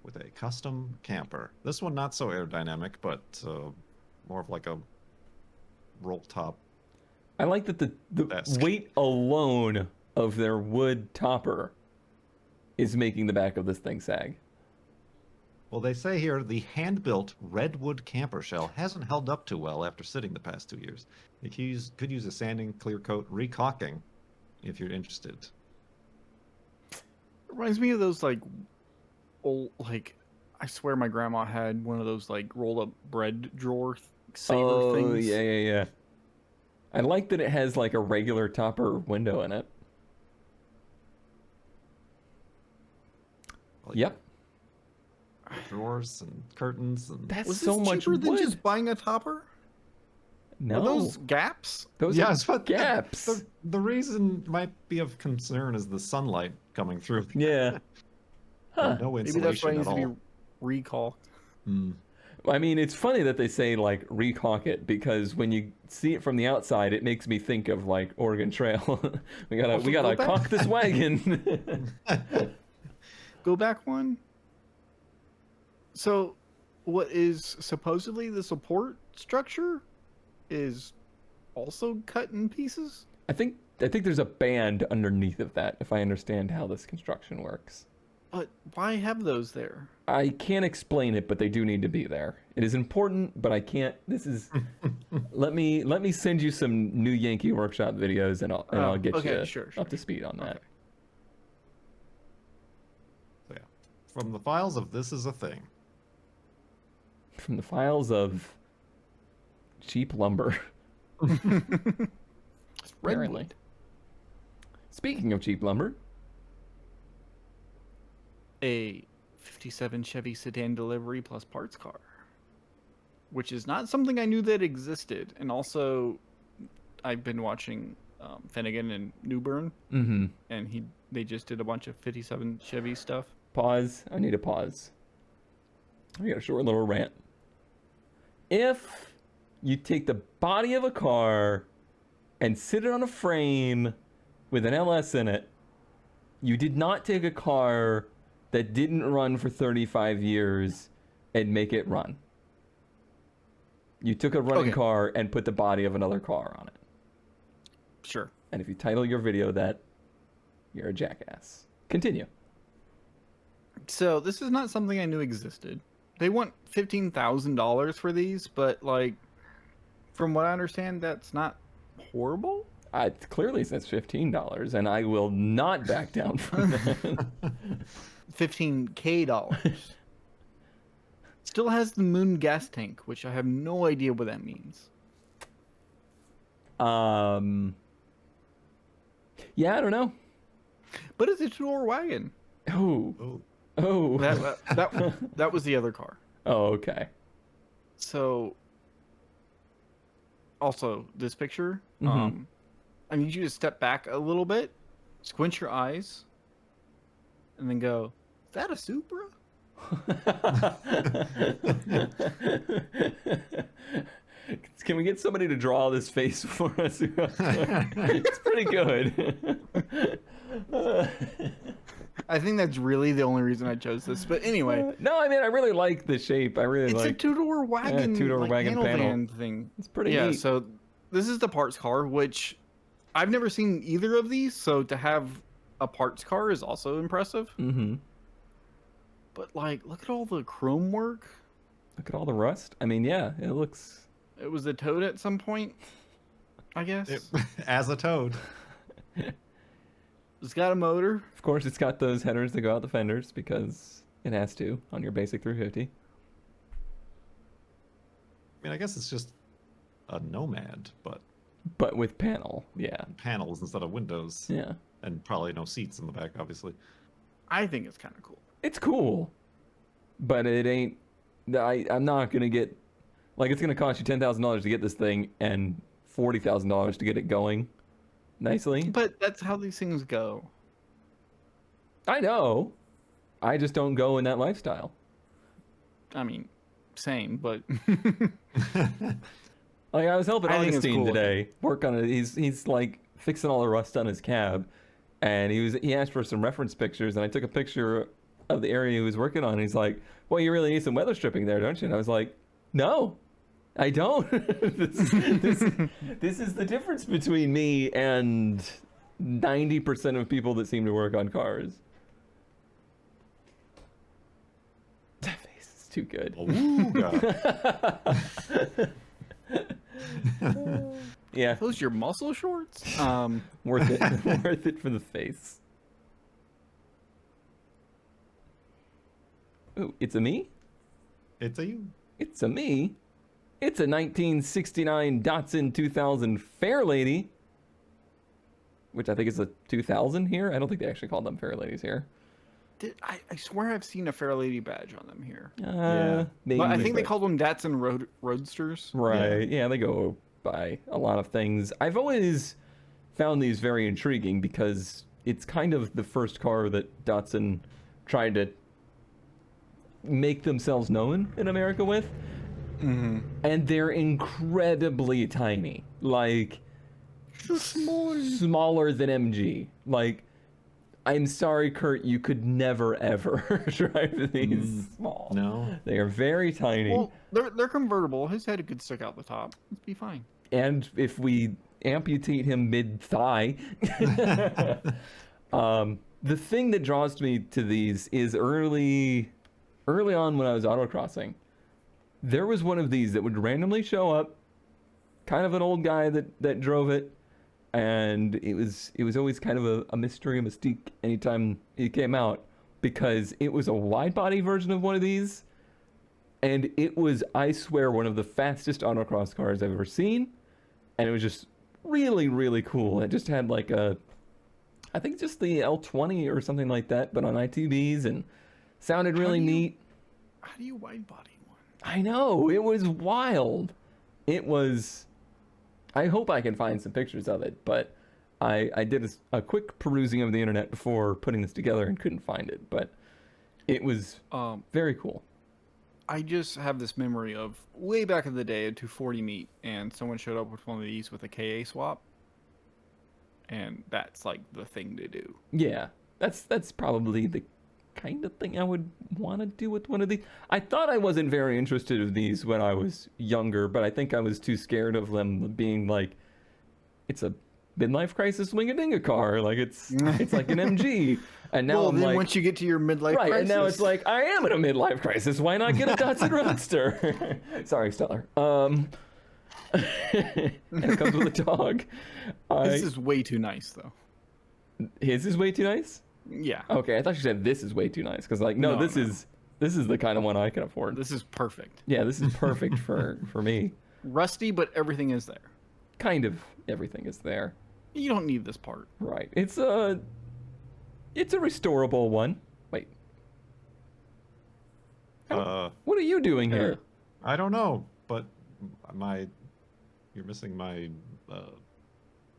with a custom camper. This one not so aerodynamic, but more of like a roll top. I like that the Desk. weight alone of their wood topper is making the back of this thing sag. Well, they say here the hand-built redwood camper shell hasn't held up too well after sitting the past 2 years. It could use a sanding, clear coat, recaulking, if you're interested. Reminds me of those like old I swear my grandma had one of those like rolled up bread drawer saver things. Yeah. I like that it has like a regular topper window in it. Like Yep. Drawers and curtains and That's Was so this much cheaper than wood. just buying a topper? No, Are those gaps? those yes, are but gaps. the reason might be of concern is the sunlight coming through. Yeah. Huh. No Maybe that's why insulation it needs at to all. be recalked. Mm. I mean, it's funny that they say like recaulk it because when you see it from the outside, it makes me think of like Oregon Trail. we gotta Also, gotta go back. caulk this wagon. Go back one. So, what is supposedly the support structure is also cut in pieces? I think there's a band underneath of that, if I understand how this construction works. But why have those there? I can't explain it, but they do need to be there. It is important, but I can't. This is. let me send you some new Yankee Workshop videos, and I'll get okay, you sure. up to speed on that. Okay. So yeah, from the files of This Is a Thing. From the files of cheap lumber. Apparently. Speaking of cheap lumber, A 57 Chevy sedan delivery plus parts car, which is not something I knew that existed. And also, I've been watching Finnegan and Newburn, and they just did a bunch of 57 Chevy stuff. pause. I need a pause. I got a short little rant. If you take the body of a car and sit it on a frame with an LS in it, you did not take a car that didn't run for 35 years and make it run. You took a running Okay. car and put the body of another car on it. Sure. And if you title your video that, you're a jackass. Continue. So this is not something I knew existed. They want $15,000 for these, but like, from what I understand, that's not horrible. It clearly says $15, and I will not back down from that. $15K. Still has the moon gas tank, which I have no idea what that means. Yeah, I don't know. But it's a two-door wagon. Oh, Oh, That was the other car. oh, okay. So, also this picture, Mhm. I need you to step back a little bit squint your eyes, and then go, "Is that a Supra?" Can we get somebody to draw this face for us? It's pretty good. I think that's really the only reason I chose this. But anyway, No, I mean I really like the shape. I really it's a like. two-door wagon, two-door wagon panel. van thing. It's pretty Yeah. neat. So this is the parts car, which I've never seen either of these. So to have a parts car is also impressive. Mm-hmm. But like, look at all the chrome work. Look at all the rust. I mean, yeah, it looks. It was a Toad at some point, I guess. As a Toad. It's got a motor. Of course, it's got those headers that go out the fenders because it has to on your basic 350. I mean, I guess it's just a Nomad, but But with panel, yeah, panels instead of windows. yeah, And probably no seats in the back, obviously. I think it's kind of cool. it's cool, but it ain't. I'm not gonna get. Like, it's gonna cost you $10,000 to get this thing and $40,000 to get it going nicely. But that's how these things go. I know. I just don't go in that lifestyle. I mean, same, but Like, I was helping I think it's Augustine cool. today work on it. He's like fixing all the rust on his cab, and he asked for some reference pictures, and I took a picture of the area he was working on. And he's like, "Well, you really need some weather stripping there, don't you?" And I was like, "No, I don't." This is the difference between me and 90% of people that seem to work on cars. That face is too good. Ooh, God. Yeah, those your muscle shorts? worth it. Worth it for the face. Ooh, it's a me? It's a you. It's a me. It's a 1969 Datsun 2000 Fairlady, which I think is a 2000 here. I don't think they actually called them Fairladies here. I swear I've seen a Fairlady badge on them here. Yeah. Maybe. But I think they called them Datsun Roadsters. Right. Yeah, they go by a lot of things. I've always found these very intriguing because it's kind of the first car that Datsun tried to make themselves known in America with. Mm-hmm. And they're incredibly tiny. Like, smaller than MG. Like, I'm sorry, Kurt, you could never, ever drive these small. No. They are very tiny. Well, they're convertible. His head could stick out the top. It'd be fine. And if we amputate him mid-thigh... the thing that draws me to these is early on when I was autocrossing, there was one of these that would randomly show up, kind of an old guy that drove it, and it was always kind of a mystery, a mystique anytime it came out, because it was a wide body version of one of these, and it was, I swear, one of the fastest autocross cars I've ever seen, and it was just really, really cool. It just had like I think just the L20 or something like that, but on ITBs, and sounded really neat. How do you wide body one? I know, it was wild. It was... I hope I can find some pictures of it, but I did a quick perusing of the internet before putting this together and couldn't find it, but it was very cool. I just have this memory of way back in the day at 240 meet, and someone showed up with one of these with a KA swap, and that's like the thing to do. Yeah, that's probably the kind of thing I would want to do with one of these. I thought I wasn't very interested in these when I was younger, but I think I was too scared of them being like, it's a midlife crisis wing-a-ding-a car, like it's like an MG. And now Well, I'm then like, once you get to your midlife right, crisis, and now it's like, I am in a midlife crisis. Why not get a Datsun Roadster? Sorry, Stellar. And it comes with a dog. this is way too nice, though. His is way too nice? Yeah, Okay, I thought you said this is way too nice, because like, no, No, this no. is the kind of one I can afford. this is perfect. Yeah, this is perfect for me. Rusty, but everything is there. Kind of everything is there. You don't need this part. Right. It's a restorable one. Wait. What are you doing here? I don't know, but you're missing my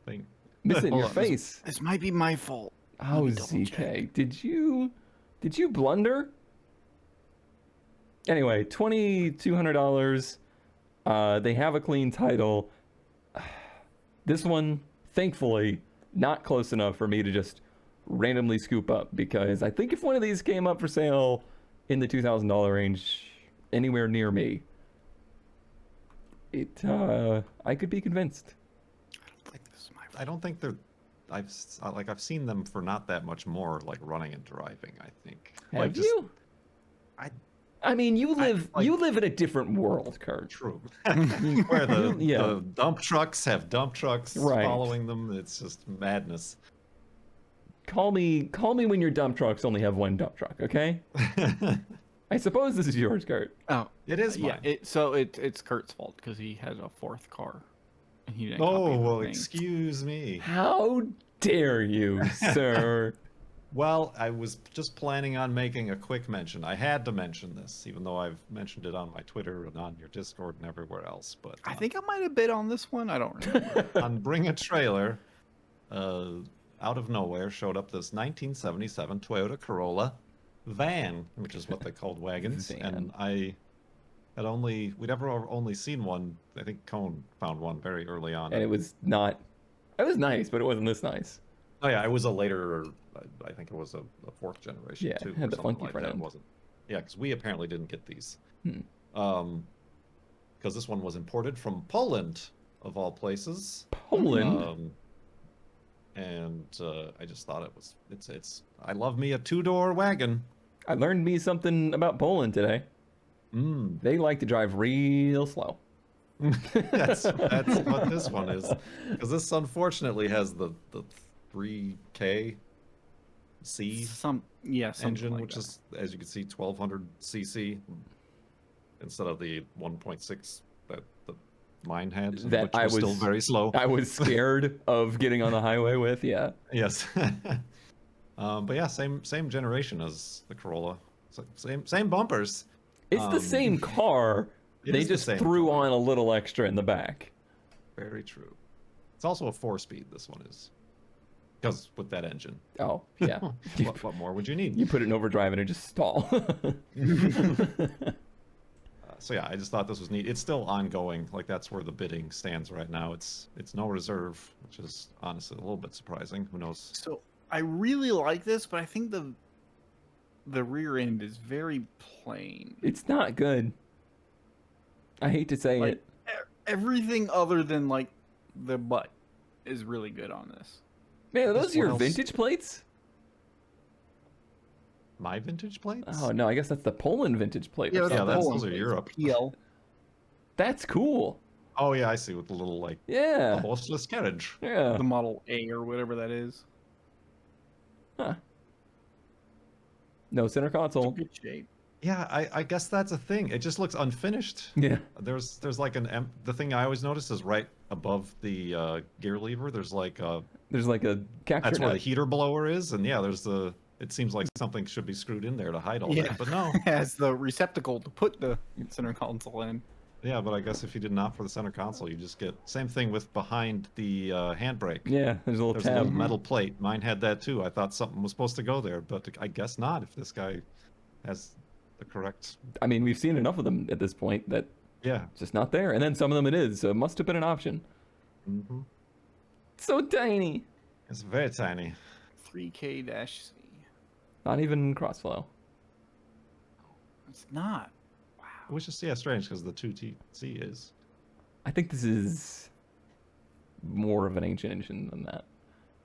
thing. missing Hold your on, face. This might be my fault. Oh, me double ZK, did you blunder? Anyway, $2,200. They have a clean title. This one, thankfully, not close enough for me to just randomly scoop up, because I think if one of these came up for sale in the $2,000 range, anywhere near me, I could be convinced. I don't think they're. I've seen them for not that much more, like running and driving. I think. Have like, you? I mean, you live in a different world, Kurt. True. Where the Yeah. the dump trucks have dump trucks Right. following them. It's just madness. Call me when your dump trucks only have one dump truck, okay? I suppose this is yours, Kurt. Oh, It is yeah. mine. It's Kurt's fault because he has a fourth car, and he didn't. Oh, copy the well, thing. excuse me. How dare you, sir? Well, I was just planning on making a quick mention. I had to mention this, even though I've mentioned it on my Twitter and on your Discord and everywhere else. But I think I might have bid on this one. I don't remember. on Bring a Trailer, out of nowhere showed up this 1977 Toyota Corolla van, which is what they called wagons. Van. And we'd ever only seen one. I think Cone found one very early on. And it was not. It was nice, but it wasn't this nice. Oh yeah, it was a later. I think it was a fourth generation Yeah, too. it had or the something funky like front that. end. It wasn't. Yeah, because we apparently didn't get these. Hmm. Because this one was imported from Poland, of all places. Poland. And I just thought it's. I love me a two-door wagon. I learned me something about Poland today. They like to drive real slow. that's what this one is. Because this unfortunately has the 3K C Something engine, like which that. is, as you can see, 1200 cc instead of the 1.6 that the mine had, That which I was still was- very slow. I was scared of getting on the highway with. Yeah. Yes. But yeah, same generation as the Corolla. Same bumpers. It's the same car. It They is the just same threw car. on a little extra in the back. Very true. It's also a 4-speed. This one is, because with that engine. Oh, yeah. What more would you need? You put it in overdrive and it just stall. So yeah, I just thought this was neat. It's still ongoing. Like that's where the bidding stands right now. It's no reserve, which is honestly a little bit surprising. Who knows? So I really like this, but I think the rear end is very plain. It's not good. I hate to say Like it. everything other than like the butt is really good on this. Man, are This those your one else- vintage plates? My vintage plates? Oh, no, I guess that's the Poland vintage plate. or that's Yeah, the something. those Poland are place, Europe. PL. That's cool. Oh yeah, I see, with the little like Yeah. horseless carriage. Yeah. The Model A or whatever that is. Huh. No center It's console. in good shape. Yeah, I guess that's a thing. It just looks unfinished. Yeah. There's like the thing I always notice is right above the gear lever. There's like There's like a capture that's where the net. heater blower is, and yeah, there's the. It seems like something should be screwed in there to hide all Yeah. that, but no. As the receptacle to put the center console in. Yeah, but I guess if you didn't opt for the center console, you just get same thing with behind the handbrake. Yeah, there's a little There's a tab. little metal plate. Mine had that too. I thought something was supposed to go there, but I guess not. If this guy has the correct, I mean, we've seen enough of them at this point that yeah. it's just not there. And then some of them it is, so it must have been an option. Mm-hmm. So tiny. It's very tiny. 3K-C. Not even crossflow. It's not. Which is strange because the 2TC is. I think this is more of an ancient engine than that.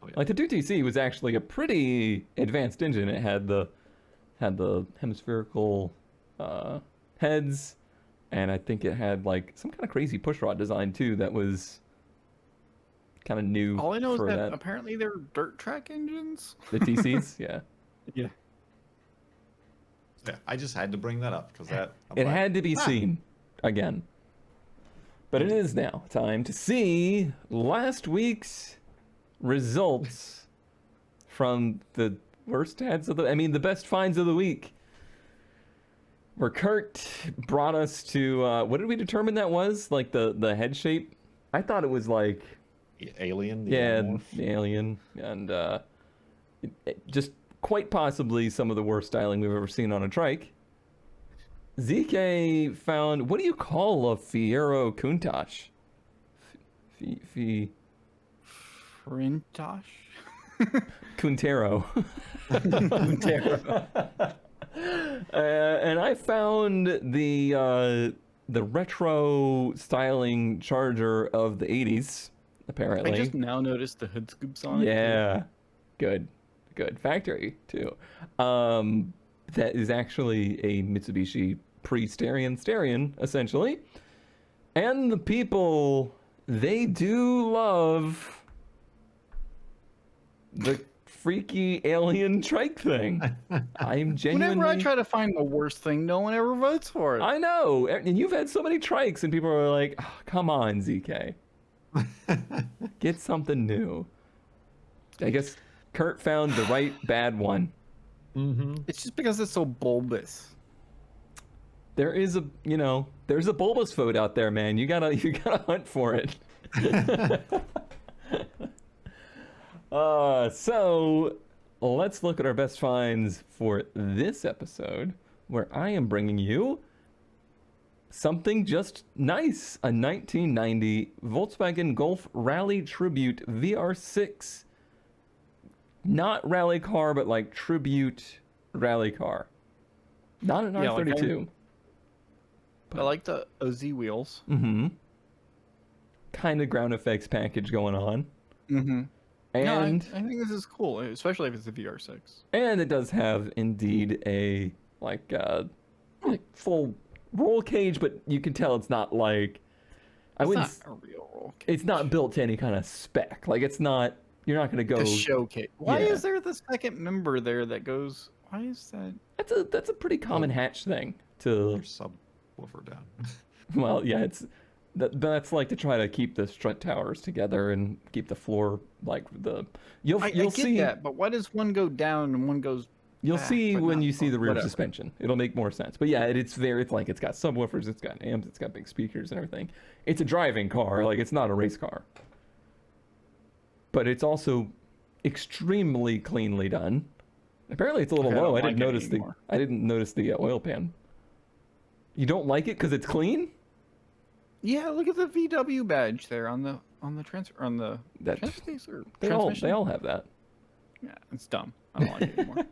Oh, yeah. Like the 2TC was actually a pretty advanced engine. It had the hemispherical heads, and I think it had like some kind of crazy pushrod design too that was kind of new. All I know is for that apparently they're dirt track engines. the TCs, yeah. Yeah. Yeah, I just had to bring that up because that I'm It like, had to be seen again. But it is now time to see last week's results from the worst ads of the best finds of the week. Where Kurt brought us to what did we determine that was? Like the head shape? I thought it was like Alien, the Yeah, Animorph. the alien, and just quite possibly some of the worst styling we've ever seen on a trike. ZK found, what do you call a Fiero Countach? Frintosh? Countero. And I found the retro styling Charger of the 80s, apparently. I just now noticed the hood scoops on it. Yeah, good factory too. That is actually a Mitsubishi Steryon, essentially. And the people, they do love the freaky alien trike thing. I'm genuinely. Whenever I try to find the worst thing, no one ever votes for it. I know, and you've had so many trikes, and people are like, oh, "Come on, ZK, get something new." I guess Kurt found the right bad one. Mm-hmm. It's just because it's so bulbous. There is there's a bulbous food out there, man. You gotta hunt for it. So let's look at our best finds for this episode, where I am bringing you something just nice, a 1990 Volkswagen Golf Rally Tribute VR6. Not rally car, but like tribute rally car. Not an Yeah, like R32. I like the OZ wheels. Mm-hmm. Kind of ground effects package going on. Mm-hmm. And I think this is cool, especially if it's a VR6. and it does have indeed a like full roll cage, but you can tell it's not like It's not a real roll cage. it's not built to any kind of spec. Like it's not, you're not going to go a showcase. Why Yeah. is there the second member there that goes? Why is that? That's a pretty common hatch thing to Or subwoofer down. well, yeah, that's like to try to keep the strut towers together and keep the floor like you'll I get see that, but why does one go down and one goes? you'll back, see but when not you see the rear whatever. suspension. It'll make more sense. But yeah, it's like it's got subwoofers, it's got amps, it's got big speakers and everything. It's a driving car, like it's not a race car. But it's also extremely cleanly done. Apparently it's a little Okay, I low. don't I didn't like it notice anymore. I didn't notice the oil pan. You don't like it because it's clean? Yeah, look at the VW badge there on the transfer on the That transfer case or they transmission. all have that. Yeah, it's dumb. I don't like it anymore.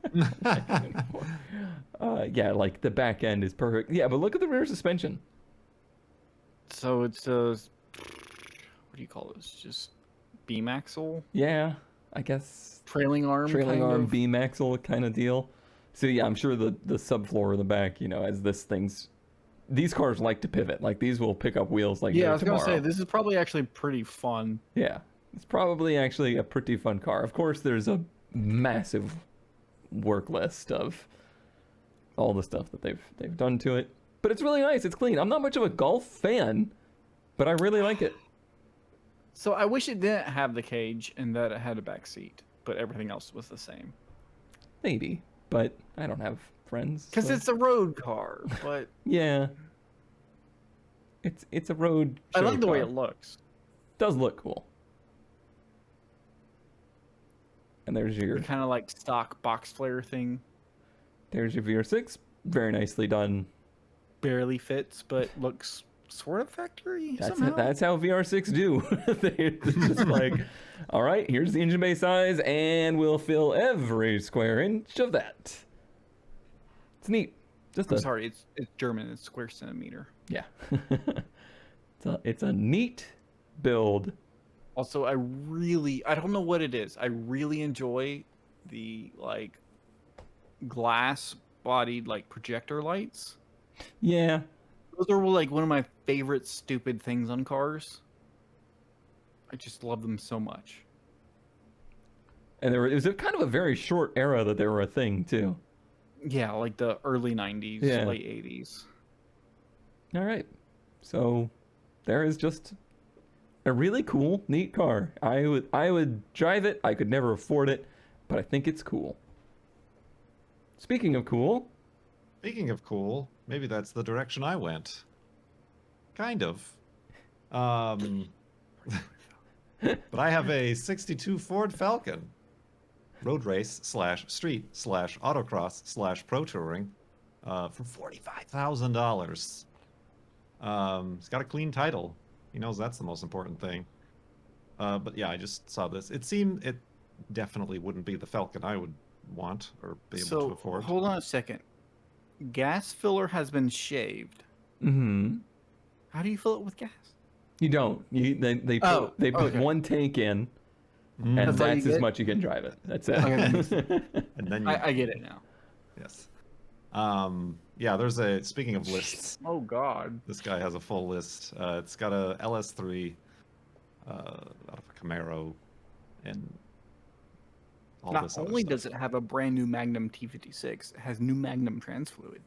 Yeah, like the back end is perfect. Yeah, but look at the rear suspension. So it's a what do you call this? Just beam axle, Yeah, I guess trailing arm, trailing kind arm of. beam axle kind of deal. So yeah, I'm sure the subfloor in the back, as these cars like to pivot. Like these will pick up wheels like Yeah, no I was gonna tomorrow. say this is probably actually pretty fun. Yeah, it's probably actually a pretty fun car. Of course, there's a massive work list of all the stuff that they've done to it, but it's really nice. It's clean. I'm not much of a Golf fan, but I really like it. So I wish it didn't have the cage and that it had a back seat, but everything else was the same. Maybe, but I don't have friends. Because so- it's a road car, but yeah, it's a road. I show like the way car. it looks. Does look cool. And there's your Kind of like stock box flare thing. VR6, very nicely done. Barely fits, but looks sort of factory That's somehow. that's how VR6 do. They're just like, all right, here's the engine bay size, and we'll fill every square inch of that. It's neat. Just I'm sorry, it's German. It's square centimeter. yeah. It's a neat build. Also, I don't know what it is. I really enjoy the like glass bodied like projector lights. Yeah. Those are like one of my favorite stupid things on cars. I just love them so much. And it was a kind of a very short era that they were a thing too. Yeah, like the early 90s, Yeah. late 80s. All right. So there is just a really cool, neat car. I would drive it. I could never afford it, but I think it's cool. Speaking of cool, Speaking of cool, maybe that's the direction I went. Kind of. But I have a 62 Ford Falcon. Road race / street / autocross / pro touring for $45,000. It's got a clean title. He knows that's the most important thing. But yeah, I just saw this. It definitely wouldn't be the Falcon I would want or be able to afford. Hold on a second. Gas filler has been shaved. Mm-hmm. How do you fill it with gas? You don't. They put one tank in, and That's all you that's as get? much you can drive it. That's it. Okay, And then I get it now. yes. Yeah, speaking of lists, Oh God. this guy has a full list. It's got a LS3 out of a Camaro and all Not this other only stuff. does it have a brand new Magnum T56, it has new Magnum trans fluid.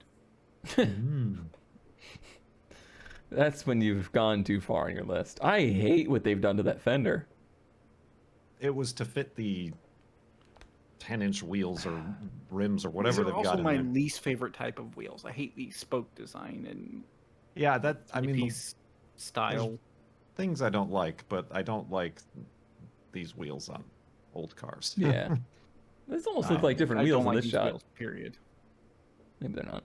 That's when you've gone too far on your list. I hate what they've done to that fender. It was to fit the 10-inch wheels or rims or whatever These are they've also got in my there. least favorite type of wheels. I hate the spoke design and Yeah, piece style. things I don't like, but I don't like these wheels on old cars. Yeah. This almost look like different I wheels don't in like this these shot. wheels, period. Maybe they're not.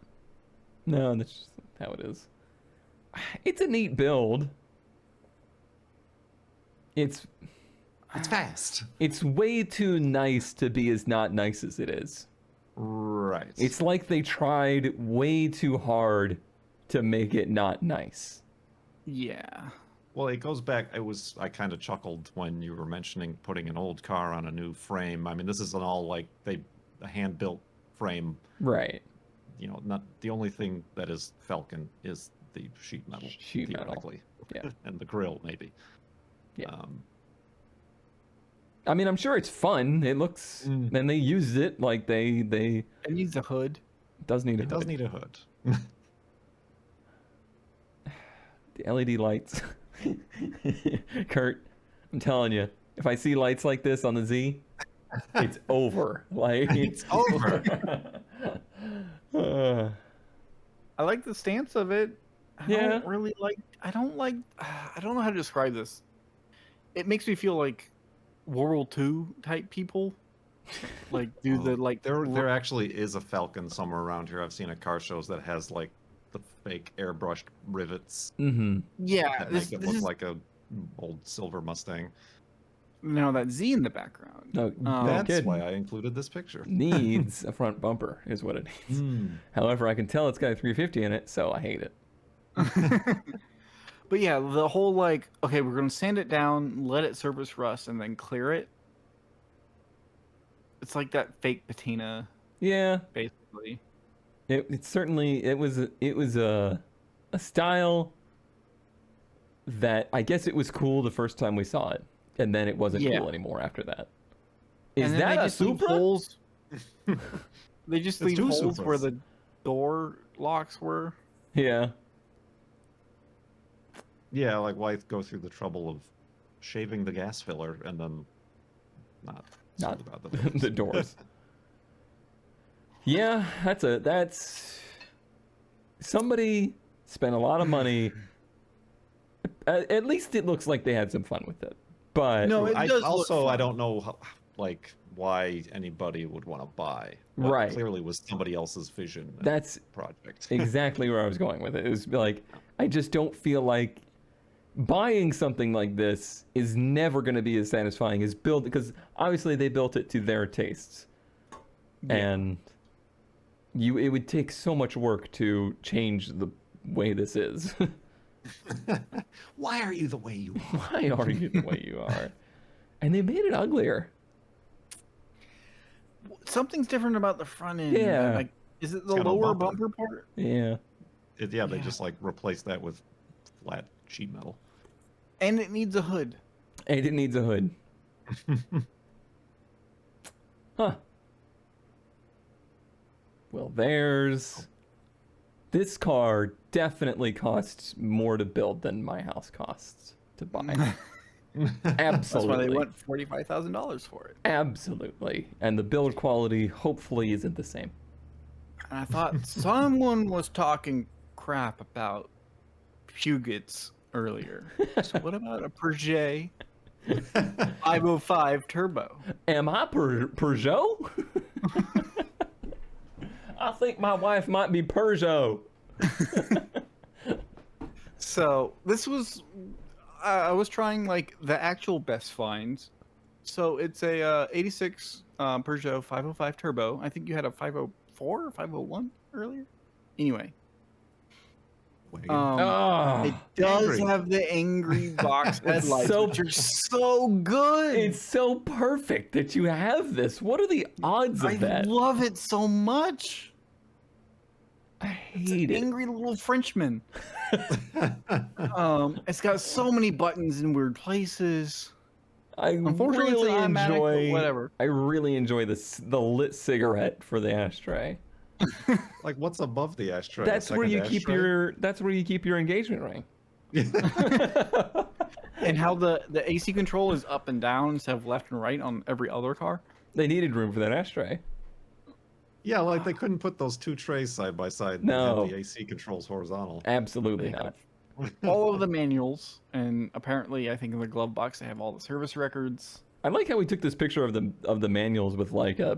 No, that's just how it is. It's a neat build. It's fast. It's way too nice to be as not nice as it is. Right. It's like they tried way too hard to make it not nice. Yeah. Well, it goes back. I kind of chuckled when you were mentioning putting an old car on a new frame. I mean, this isn't all like a hand-built frame. Right. You know, not the only thing that is Falcon is the sheet metal, Sheet metal. theoretically. Yeah. And the grill, maybe. Yeah. I mean, I'm sure it's fun. It looks, and they used it like they. It needs a hood. Does need a It hood. does need a hood. The LED lights. Kurt, I'm telling you, if I see lights like this on the Z, it's over. Like It's over. I like the stance of it. I Yeah. don't really like. I don't know how to describe this. It makes me feel like World War II type people. Like do the like There actually is a Falcon somewhere around here. I've seen at car shows that has like the fake airbrushed rivets Mm-hmm. yeah. that This make it look is like a old silver Mustang. that Z in the background. No, That's kidding. why I included this picture. Needs a front bumper is what it needs. However, I can tell it's got a 350 in it, so I hate it. But yeah, the whole like, okay, we're gonna sand it down, let it surface rust, and then clear it. It's like that fake patina, Yeah, basically. it certainly it was a style that I guess it was cool the first time we saw it, and then it wasn't Yeah. cool anymore after that. Is And then that they a just leave Supra? holes. They just It's leave two holes where Supras. the door locks were. Yeah. Yeah, like why go through the trouble of shaving the gas filler and then not Not about the doors. the doors. Yeah, that's somebody spent a lot of money. At least it looks like they had some fun with it. But No, it does look I fun. don't know like why anybody would want to buy. What Right. Clearly was somebody else's vision. and that's project. exactly where I was going with it. It was like I just don't feel like buying something like this is never going to be as satisfying as build, because obviously they built it to their tastes. Yeah. And it would take so much work to change the way this is. Why are you the way you are? Why are you the way you are? And they made it uglier. Something's different about the front end. Yeah. Like, is it the got a lower bumper. bumper part? Yeah. They Yeah. just like replaced that with flat sheet metal. And it needs a hood. And it needs a hood. Huh. Well, this car definitely costs more to build than my house costs to buy. That's why they Absolutely. went $45,000 for it. Absolutely. And the build quality hopefully isn't the same. And I thought someone was talking crap about Pugets earlier. So what about a Peugeot 505 turbo. Am I Peugeot? I think my wife might be Peugeot. So this was, I was trying like the actual best finds. So it's a 86 Peugeot 505 turbo. I think you had a 504 or 501 earlier. Anyway, Oh, it does Angry. have the angry box headlights, so- which are so good. it's so perfect that you have this. What are the odds of I that? love it so much. I hate it. Angry little Frenchman. It's got so many buttons in weird places. I Unfortunately, it's really an automatic, but enjoy. whatever. I really enjoy the lit cigarette for the ashtray. Like, what's above the ashtray? That's A where you second keep ashtray? your. That's where you keep your engagement ring. And how the AC control is up and down instead of left and right on every other car. They needed room for that ashtray. Yeah, like they couldn't put those two trays side by side and No. have the AC controls horizontal. Absolutely They not. All of the manuals, and apparently, I think in the glove box they have all the service records. I like how we took this picture of the manuals with like a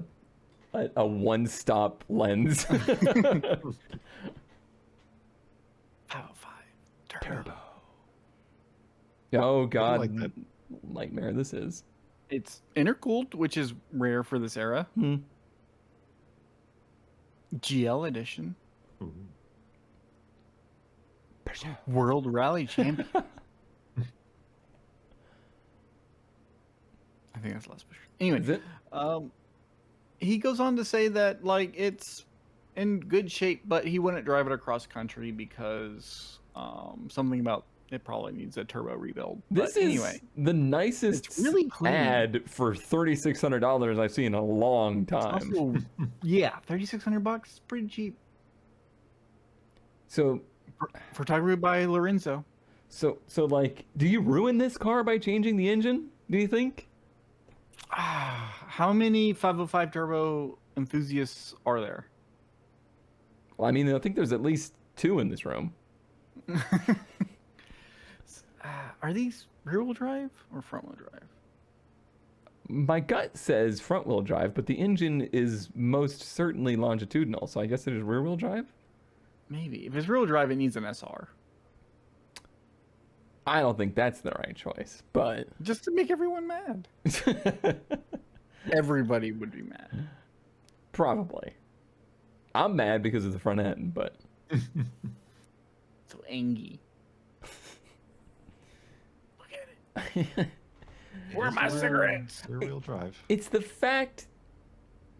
one-stop lens. 505 turbo. Oh God, like that. nightmare this is. It's intercooled, which is rare for this era. Hmm. GL edition. Ooh. World Rally Champion. I think that's the last picture. Anyway, Is it? he goes on to say that like it's in good shape, but he wouldn't drive it across country because something about it probably needs a turbo rebuild. This But is anyway, the nicest it's really clean. ad for $3,600 I've seen in a long time. also, yeah, $3,600 is pretty cheap. So Photography by Lorenzo. So like, do you ruin this car by changing the engine? Do you think? How many 505 turbo enthusiasts are there? Well, I mean, I think there's at least 2 in this room. Are these rear-wheel drive or front-wheel drive? My gut says front-wheel drive, but the engine is most certainly longitudinal, so I guess it is rear-wheel drive. Maybe. If it's rear-wheel drive, it needs an SR. I don't think that's the right choice, but Just to make everyone mad. Everybody would be mad. probably. I'm mad because of the front end, but So angy. Look at it. Where are my cigarettes? Rear-wheel drive. it's the fact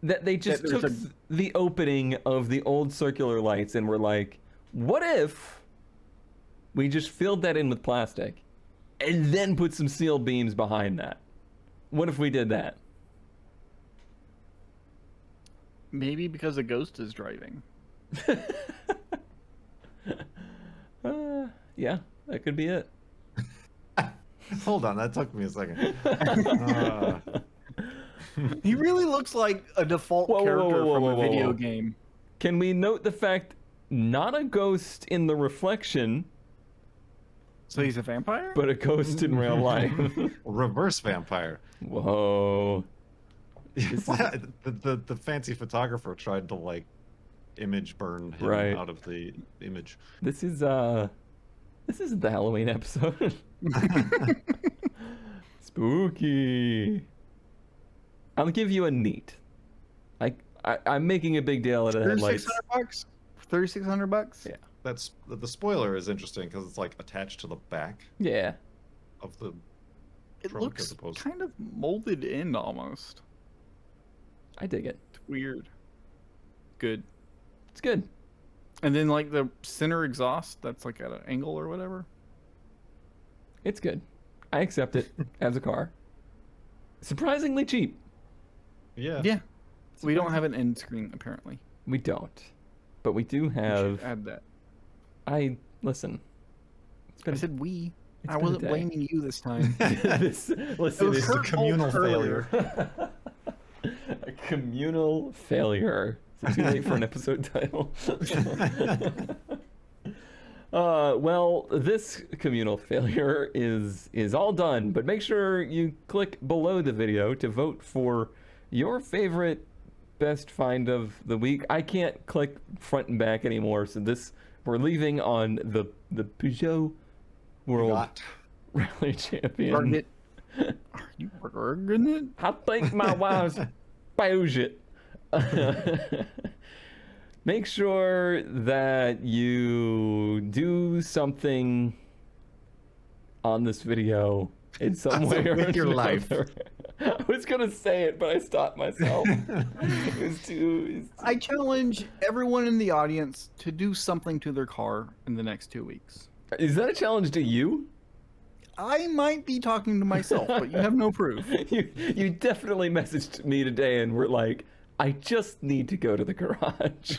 that they just That took there's the opening of the old circular lights and were like, what if we just filled that in with plastic and then put some steel beams behind that? What if we did that? Maybe because a ghost is driving. Yeah, that could be it. Hold on, that took me a second. He really looks like a default Whoa, whoa, character whoa, whoa, from whoa, a whoa, video whoa. game. Can we note the fact not a ghost in the reflection, So he's a vampire? but a ghost in real life? Reverse vampire. Whoa. The fancy photographer tried to like image burn him Right. out of the image. This isn't the Halloween episode. Spooky. I'll give you a neat. I'm making a big deal out of the headlights. $3,600? $3,600? Yeah. That's the spoiler is interesting because it's like attached to the back Yeah. of the It trunk looks as opposed. kind of molded in almost. I dig it. It's weird. Good. It's good. And then like the center exhaust that's like at an angle or whatever. It's good. I accept it as a car. Surprisingly cheap. Yeah. Yeah. We don't have an end screen apparently. We don't. But we do We should have. add that. Listen. It's I been. said we. it's I been a wasn't day. blaming you this time. Listen, It this was is a Kurt communal Volk earlier. failure. a communal failure. Is it too late for an episode title? Well, this communal failure is all done, but make sure you click below the video to vote for your favorite best find of the week. I can't click front and back anymore, so we're leaving on the Peugeot World Got. Rally Champion. Burn it. Are you burning it? I think my wife's Peugeot. Make sure that you do something on this video in some way or with your life. another. I was gonna say it, but I stopped myself. It was too. I challenge everyone in the audience to do something to their car in the next 2 weeks. Is that a challenge to you? I might be talking to myself, but you have no proof. You definitely messaged me today and were like, I just need to go to the garage.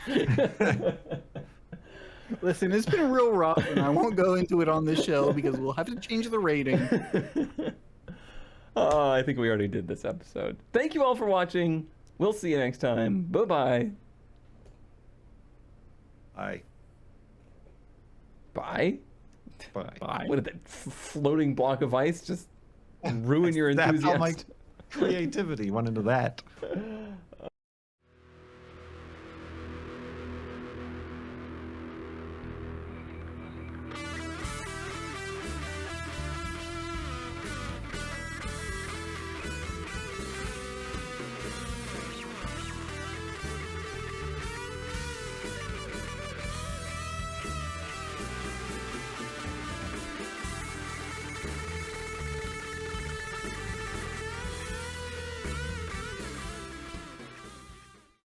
Listen, it's been real rough, and I won't go into it on this show because we'll have to change the rating. Oh, I think we already did this episode. Thank you all for watching. We'll see you next time. Bye-bye. Bye. Bye? Bye. Bye. What did that floating block of ice just ruin your That's how my enthusiasm? creativity went into that.